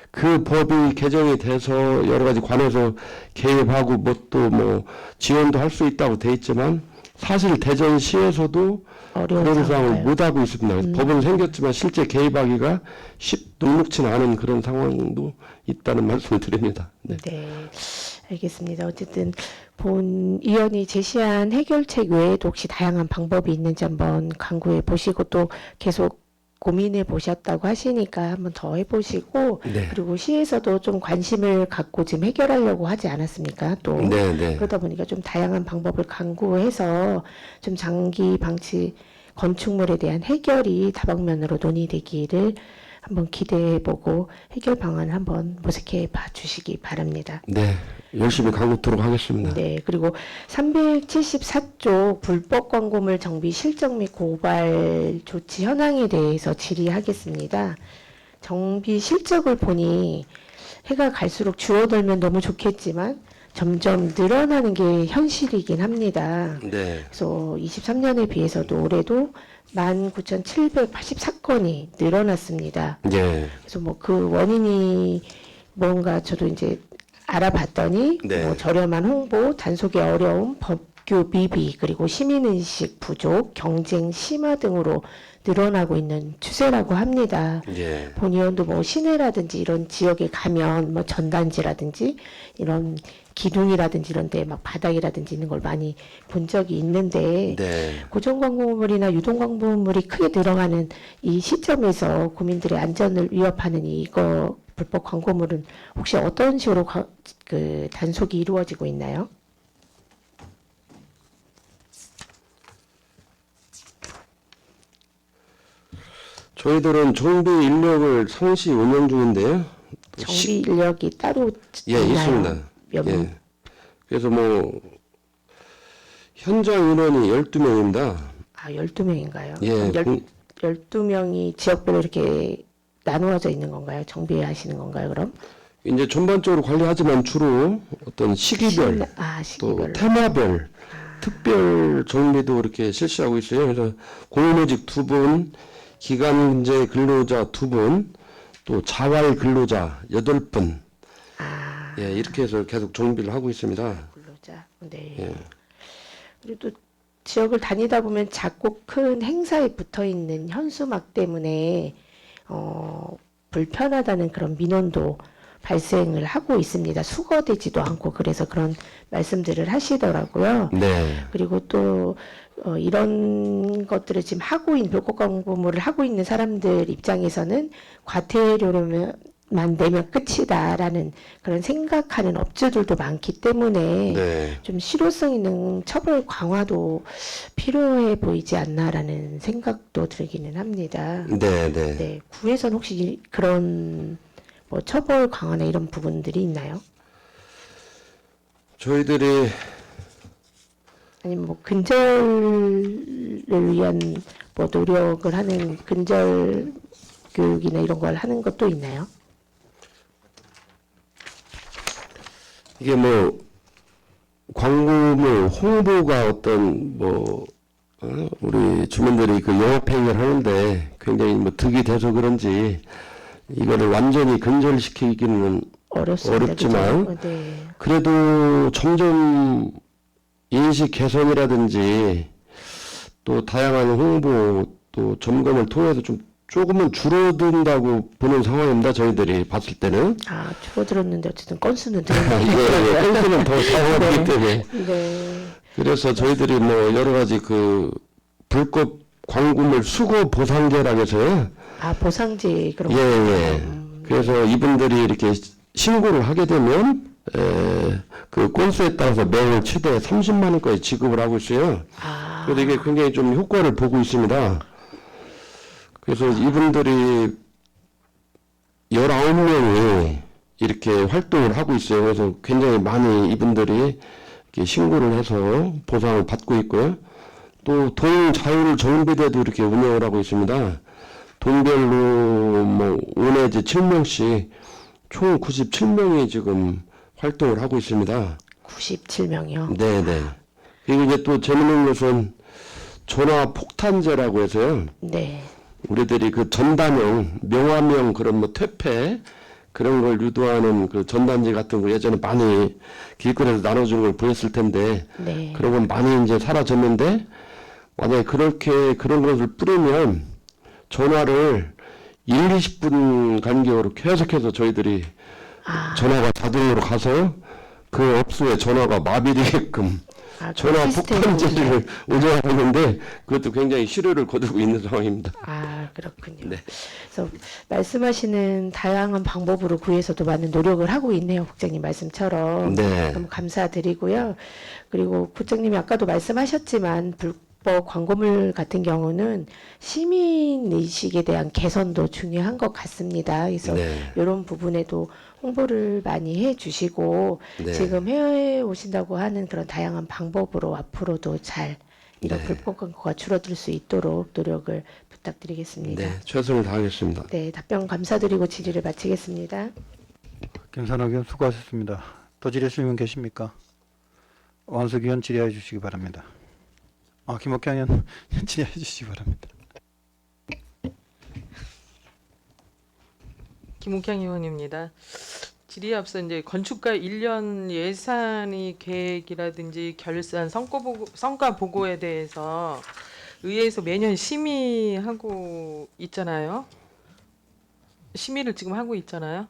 그 법이 개정이 돼서 여러 가지 관해서 개입하고 뭐 또 뭐 지원도 할 수 있다고 돼 있지만 사실 대전시에서도 어려운 그런 상황을 상황인가요? 못 하고 있습니다. 법은 생겼지만 실제 개입하기가 녹록치는 않은 그런 상황도 있다는 말씀을 드립니다. 네. 네, 알겠습니다. 어쨌든 본 의원이 제시한 해결책 외에도 혹시 다양한 방법이 있는지 한번 강구해 보시고, 또 계속 고민해 보셨다고 하시니까 한번 더 해보시고, 네. 그리고 시에서도 좀 관심을 갖고 지금 해결하려고 하지 않았습니까? 또 네, 네. 그러다 보니까 좀 다양한 방법을 강구해서 좀 장기 방치 건축물에 대한 해결이 다방면으로 논의되기를 한번 기대해보고 해결 방안을 한번 모색해 봐 주시기 바랍니다. 네, 열심히 강구토록 하겠습니다. 네, 그리고 374조 불법 광고물 정비 실적 및 고발 조치 현황에 대해서 질의하겠습니다. 정비 실적을 보니 해가 갈수록 줄어들면 너무 좋겠지만 점점 늘어나는 게 현실이긴 합니다. 네, 그래서 23년에 비해서도 올해도 19,784건이 늘어났습니다. 네, 그래서 뭐 그 원인이 뭔가 저도 이제 알아봤더니 네. 뭐 저렴한 홍보, 단속의 어려움, 법규 미비, 그리고 시민의식 부족, 경쟁 심화 등으로 늘어나고 있는 추세라고 합니다. 예, 본 의원도 뭐 시내라든지 이런 지역에 가면 뭐 전단지라든지 이런 기둥이라든지 이런 데 막 바닥이라든지 있는 걸 많이 본 적이 있는데, 네. 고정 광고물이나 유동 광고물이 크게 들어가는 이 시점에서 국민들의 안전을 위협하는 이거 불법 광고물은 혹시 어떤 식으로 그 단속이 이루어지고 있나요? 저희들은 정비 인력을 상시 운영 중인데요. 또 정비 인력이 따로 예, 있나요? 있습니다. 몇 예. 그래서 뭐 현장 인원이 12명입니다. 아, 12명인가요? 예, 12명이 지역별로 이렇게 나누어져 있는 건가요? 정비하시는 건가요, 그럼? 이제 전반적으로 관리하지만 주로 어떤 시기별, 또 시기별로. 테마별, 특별 정비도 이렇게 실시하고 있어요. 그래서 공무직 2분, 기간제 근로자 2분, 또 자활 근로자 8분, 아, 예, 이렇게 해서 계속 정비를 하고 있습니다. 근로자. 네. 예. 그리고 또 지역을 다니다 보면 작고 큰 행사에 붙어 있는 현수막 때문에 불편하다는 그런 민원도 발생을 하고 있습니다. 수거되지도 않고 그래서 그런 말씀들을 하시더라고요. 네. 그리고 또 이런 것들을 지금 하고 있는 불법 광고물을 하고 있는 사람들 입장에서는 과태료만 내면 끝이다라는 그런 생각하는 업주들도 많기 때문에 네. 좀 실효성 있는 처벌 강화도 필요해 보이지 않나라는 생각도 들기는 합니다. 네, 네. 네, 구에서는 혹시 그런 뭐 처벌 강화나 이런 부분들이 있나요? 저희들이 아니면 뭐 근절을 위한 뭐 노력을 하는 근절 교육이나 이런 걸 하는 것도 있나요? 이게 뭐 광고물 홍보가 어떤 뭐 우리 주민들이 그 영업행위를 하는데 굉장히 뭐 득이 돼서 그런지 이거를 완전히 근절시키기는 어렵습니다. 어렵지만 그죠? 네. 그래도 점점 인식 개선이라든지 또 다양한 홍보 또 점검을 통해서 좀 조금은 줄어든다고 보는 상황입니다. 저희들이 봤을 때는. 아, 줄어들었는데 어쨌든 건수는 이게 늘어나요. 펜스는 더 사용하기 네. 때문에. 네. 그래서 저희들이 뭐 여러 가지 그 불법 광고물 수거 보상제라고 해서요. 아, 보상제 그런 예, 거. 예. 그래서 이분들이 이렇게 신고를 하게 되면 그 건수에 따라서 매월 최대 30만 원까지 지급을 하고 있어요. 아, 그래서 이게 굉장히 좀 효과를 보고 있습니다. 그래서 이분들이 19명이 이렇게 활동을 하고 있어요. 그래서 굉장히 많이 이분들이 이렇게 신고를 해서 보상을 받고 있고요. 또 동자율 정비대도 이렇게 운영을 하고 있습니다. 동별로 뭐 5 내지 7명씩 총 97명이 지금 활동을 하고 있습니다. 97명이요. 네네. 그리고 이제 또 재밌는 것은 전화 폭탄제라고 해서요. 네. 우리들이 그 전단형, 명화명 그런 뭐 퇴폐 그런 걸 유도하는 그 전단지 같은 거 예전에 많이 길거리에서 나눠주는 걸 보였을 텐데 네. 그런 건 많이 이제 사라졌는데 만약에 그렇게 그런 것을 뿌리면 전화를 1, 20분 간격으로 계속해서 저희들이 아, 전화가 자동으로 가서 그 업소에 전화가 마비되게끔 아, 전화 시스템이 폭탄제를 운영하고 있는데 그것도 굉장히 실효를 거두고 있는 상황입니다. 아, 그렇군요. 네. 그래서 말씀하시는 다양한 방법으로 구에서도 많은 노력을 하고 있네요. 국장님 말씀처럼. 네. 너무 감사드리고요. 그리고 국장님이 아까도 말씀하셨지만 불법 광고물 같은 경우는 시민 의식에 대한 개선도 중요한 것 같습니다. 그래서 네. 이런 부분에도 홍보를 많이 해주시고 네. 지금 해외에 오신다고 하는 그런 다양한 방법으로 앞으로도 잘 이런 네. 불법 광고가 줄어들 수 있도록 노력을 부탁드리겠습니다. 네, 최선을 다하겠습니다. 네, 답변 감사드리고 질의를 마치겠습니다. 김선호 의원 수고하셨습니다. 더 질의하실 분 계십니까? 원석 의원 질의해 주시기 바랍니다. 김옥현 의원 질의해 주시기 바랍니다. 김욱향 의원입니다. 질의에 앞서 이제 건축가 1년 예산이 계획이라든지 결산 성과 보고에 대해서 의회에서 매년 심의하고 있잖아요. 심의를 지금 하고 있잖아요.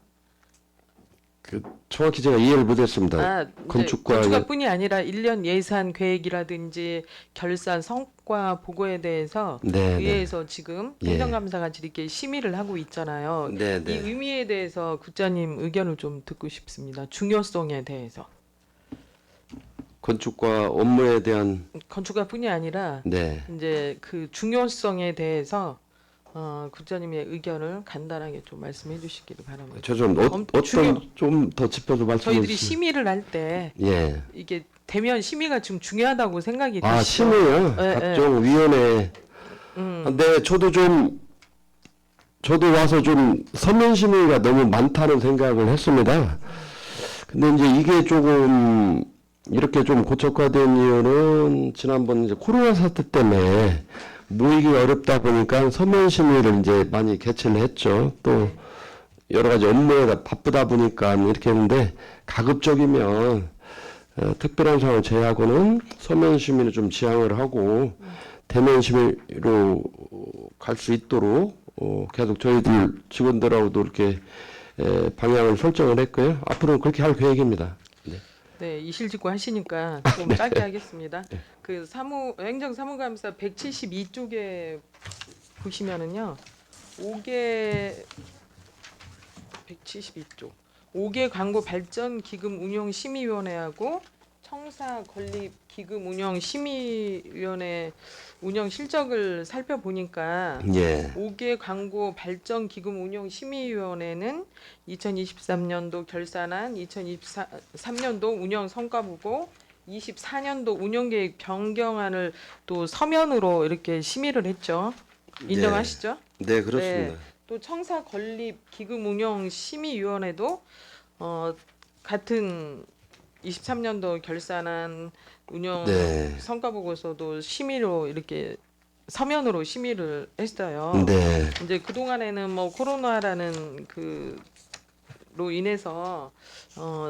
그 정확히 제가 이해를 못했습니다. 이제 건축가뿐이 아니라 1년 예산 계획이라든지 결산 성과 보고에 대해서 네, 네. 의회에서 지금 예. 행정감사가 이렇게 심의를 하고 있잖아요. 네, 이 네. 의미에 대해서 국장님 의견을 좀 듣고 싶습니다. 중요성에 대해서. 건축과 업무에 대한 건축가뿐이 아니라 네. 이제 그 중요성에 대해서 국장님의 의견을 간단하게 좀 말씀해 주시기를 바랍니다. 저 좀 중요- 어떤 좀 더 짚어서 말씀해 저희들이 주시면. 심의를 할 때 예. 이게 대면 심의가 좀 중요하다고 생각이 아, 드시죠? 심의요? 예, 각종 위원회. 네, 저도 와서 좀 서면 심의가 너무 많다는 생각을 했습니다. 근데 이제 이게 조금 이렇게 좀 고착화된 이유는 지난번 이제 코로나 사태 때문에 모이기 어렵다 보니까 서면 심의를 이제 많이 개최를 했죠. 또 여러 가지 업무에 바쁘다 보니까 이렇게 했는데 가급적이면 특별한 상황을 제외하고는 서면 심의를 좀 지향을 하고 대면 심의로 갈 수 있도록 계속 저희들 직원들하고도 이렇게 방향을 설정을 했고요. 앞으로는 그렇게 할 계획입니다. 네. 네, 이실직고 하시니까 좀 짧게 하겠습니다. 그 행정사무감사 172쪽에 보시면은요. 172쪽. 5개 광고 발전 기금 운영 심의위원회하고 청사 건립 기금 운영 심의위원회 운영 실적을 살펴보니까 예. 5개 광고 발전 기금 운영 심의위원회는 2023년도 결산안, 2023년도 운영 성과 보고, 24년도 운영 계획 변경안을 또 서면으로 이렇게 심의를 했죠. 인정하시죠? 네, 그렇습니다. 또 청사 건립 기금 운영 심의위원회도 같은 23년도 결산안 운영 네. 성과 보고서도 심의로 이렇게 서면으로 심의를 했어요. 네. 이제 그 동안에는 뭐 코로나라는 그로 인해서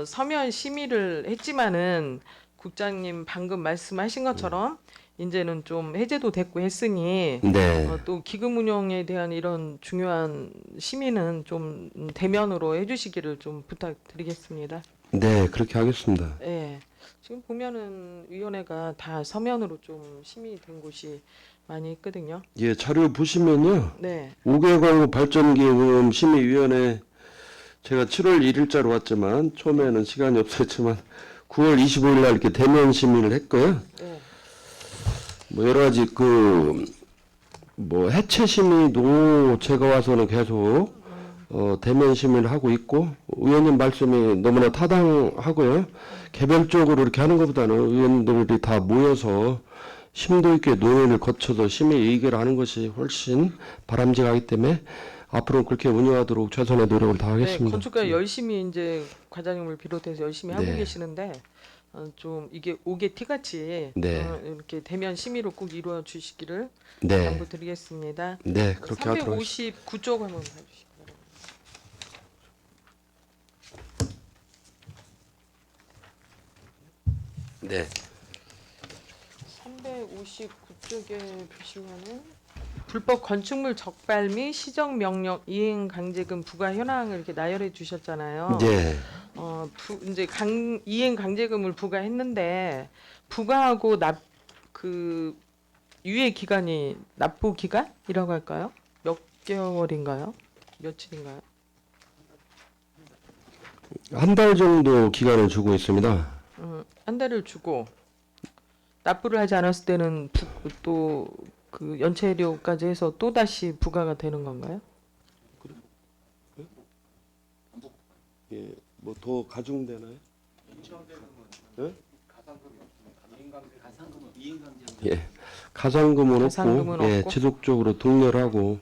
서면 심의를 했지만은 국장님 방금 말씀하신 것처럼 이제는 좀 해제도 됐고 했으니 네. 또 기금 운영에 대한 이런 중요한 심의는 좀 대면으로 해주시기를 좀 부탁드리겠습니다. 네, 그렇게 하겠습니다. 예. 지금 보면은 위원회가 다 서면으로 좀 심의된 곳이 많이 있거든요. 예, 자료 보시면요. 네. 5개 광고 발전 기금 심의위원회 제가 7월 1일자로 왔지만 처음에는 시간이 없었지만 9월 25일 날 이렇게 대면 심의를 했고요. 네. 뭐 여러 가지 뭐 해체 심의도 제가 와서는 계속 대면 심의를 하고 있고 의원님 말씀이 너무나 타당하고요. 개별적으로 이렇게 하는 것보다는 의원들이 다 모여서 심도 있게 논의를 거쳐서 심의 의결을 하는 것이 훨씬 바람직하기 때문에 앞으로 그렇게 운영하도록 최선의 노력을 네, 다하겠습니다. 건축가 열심히 이제 과장님을 비롯해서 열심히 하고 네. 계시는데 좀 이게 옥의 티같이 네. 이렇게 대면 심의로 꼭 이루어 주시기를 네, 당부드리겠습니다. 네, 그렇게 하도록 하겠습니다. 359쪽 한번 봐주시기 바랍니다. 네, 359쪽에 보시면은 불법 건축물 적발 및 시정 명령 이행 강제금 부과 현황을 이렇게 나열해 주셨잖아요. 네, 이제 이행 강제금을 부과했는데 부과하고 그 유예 기간이 납부 기간이라고 할까요? 몇 개월인가요? 며칠인가요? 한 달 정도 기간을 주고 있습니다. 한 달을 주고 납부를 하지 않았을 때는 또 그 연체료까지 해서 또 다시 부과가 되는 건가요? 예, 뭐 더 가중되나요? 예, 가산금은 가산금은 없고, 예, 없고. 지속적으로 동렬하고,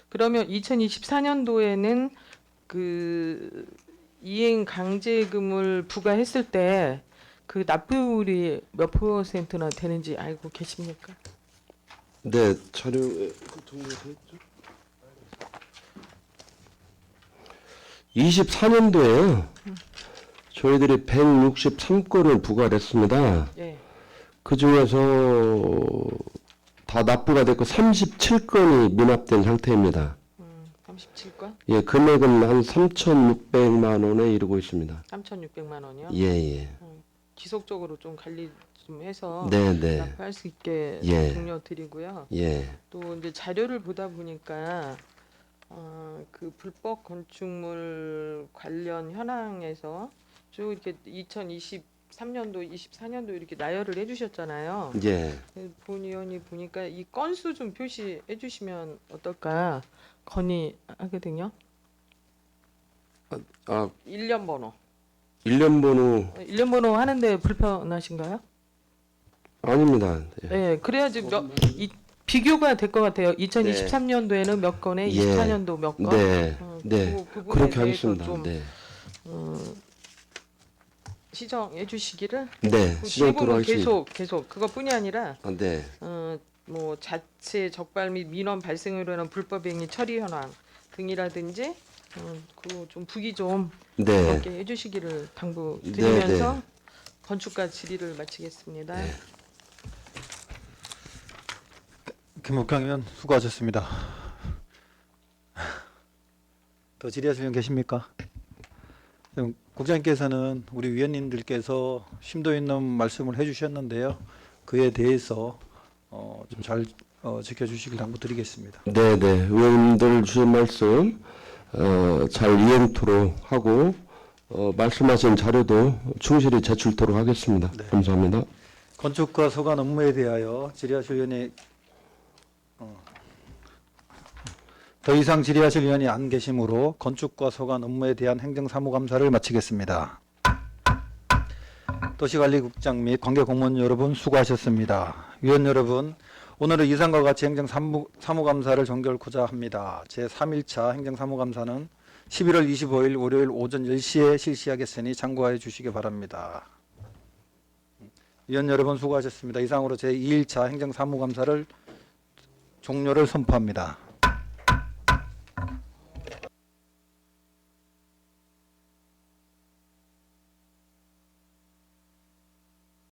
그러면 2024년도에는 그 이행 강제금을 부과했을 때 그 납부율이 몇 %나 되는지 알고 계십니까? 네, 자료에 정리되어 있죠? 24년도에요. 저희들이 163건을 부과를 했습니다. 예. 그 중에서 다 납부가 됐고 37건이 미납된 상태입니다. 37건? 예, 금액은 한 3,600만 원에 이르고 있습니다. 3,600만 원이요? 예, 예. 지속적으로 좀 관리 좀 해서 네, 네. 납부할 수 있게 예. 독려 드리고요. 예. 또 이제 자료를 보다 보니까 그 불법 건축물 관련 현황에서 쭉 이렇게 23년도, 24년도 이렇게 나열을 해주셨잖아요. 예. 본 의원이 보니까 이 건수 좀 표시해 주시면 어떨까 건의하거든요. 아, 1년 번호. 1년 번호 1년 번호 하는데 불편하신가요? 아닙니다. 예. 네, 그래야지 비교가 될 것 같아요. 2023년도에는 몇 건에, 예. 24년도 몇 건. 네. 그 네. 부분에 그렇게 대해서 하겠습니다. 좀 네. 시정해 주시기를. 네. 그 시정 뒤에 보면 들어가겠습니다. 계속 그것뿐이 아니라 아, 네. 뭐 자체 적발 및 민원 발생으로 인한 불법 행위 처리 현황 등이라든지 그 좀 부기 좀 네. 이렇게 해주시기를 당부드리면서 네. 건축가 질의를 마치겠습니다. 네. 김국경 의원 수고하셨습니다. 더 질의하실 분 계십니까? 그럼 국장님께서는 우리 위원님들께서 심도 있는 말씀을 해주셨는데요. 그에 대해서 좀 잘 지켜주시길 당부드리겠습니다. 네, 네. 의원님들 주신 말씀 잘 이행토록 하고 말씀하신 자료도 충실히 제출토록 하겠습니다. 네. 감사합니다. 건축과 소관 업무에 대하여 질의하실 위원이 더 이상 질의하실 위원이 안 계시므로 건축과 소관 업무에 대한 행정사무감사를 마치겠습니다. 도시관리국장 및 관계공무원 여러분 수고하셨습니다. 위원 여러분, 오늘은 이상과 같이 행정사무감사를 종결코자 합니다. 제3일차 행정사무감사는 11월 25일 월요일 오전 10시에 실시하겠으니 참고해 주시기 바랍니다. 위원 여러분 수고하셨습니다. 이상으로 제2일차 행정사무감사를 종료를 선포합니다.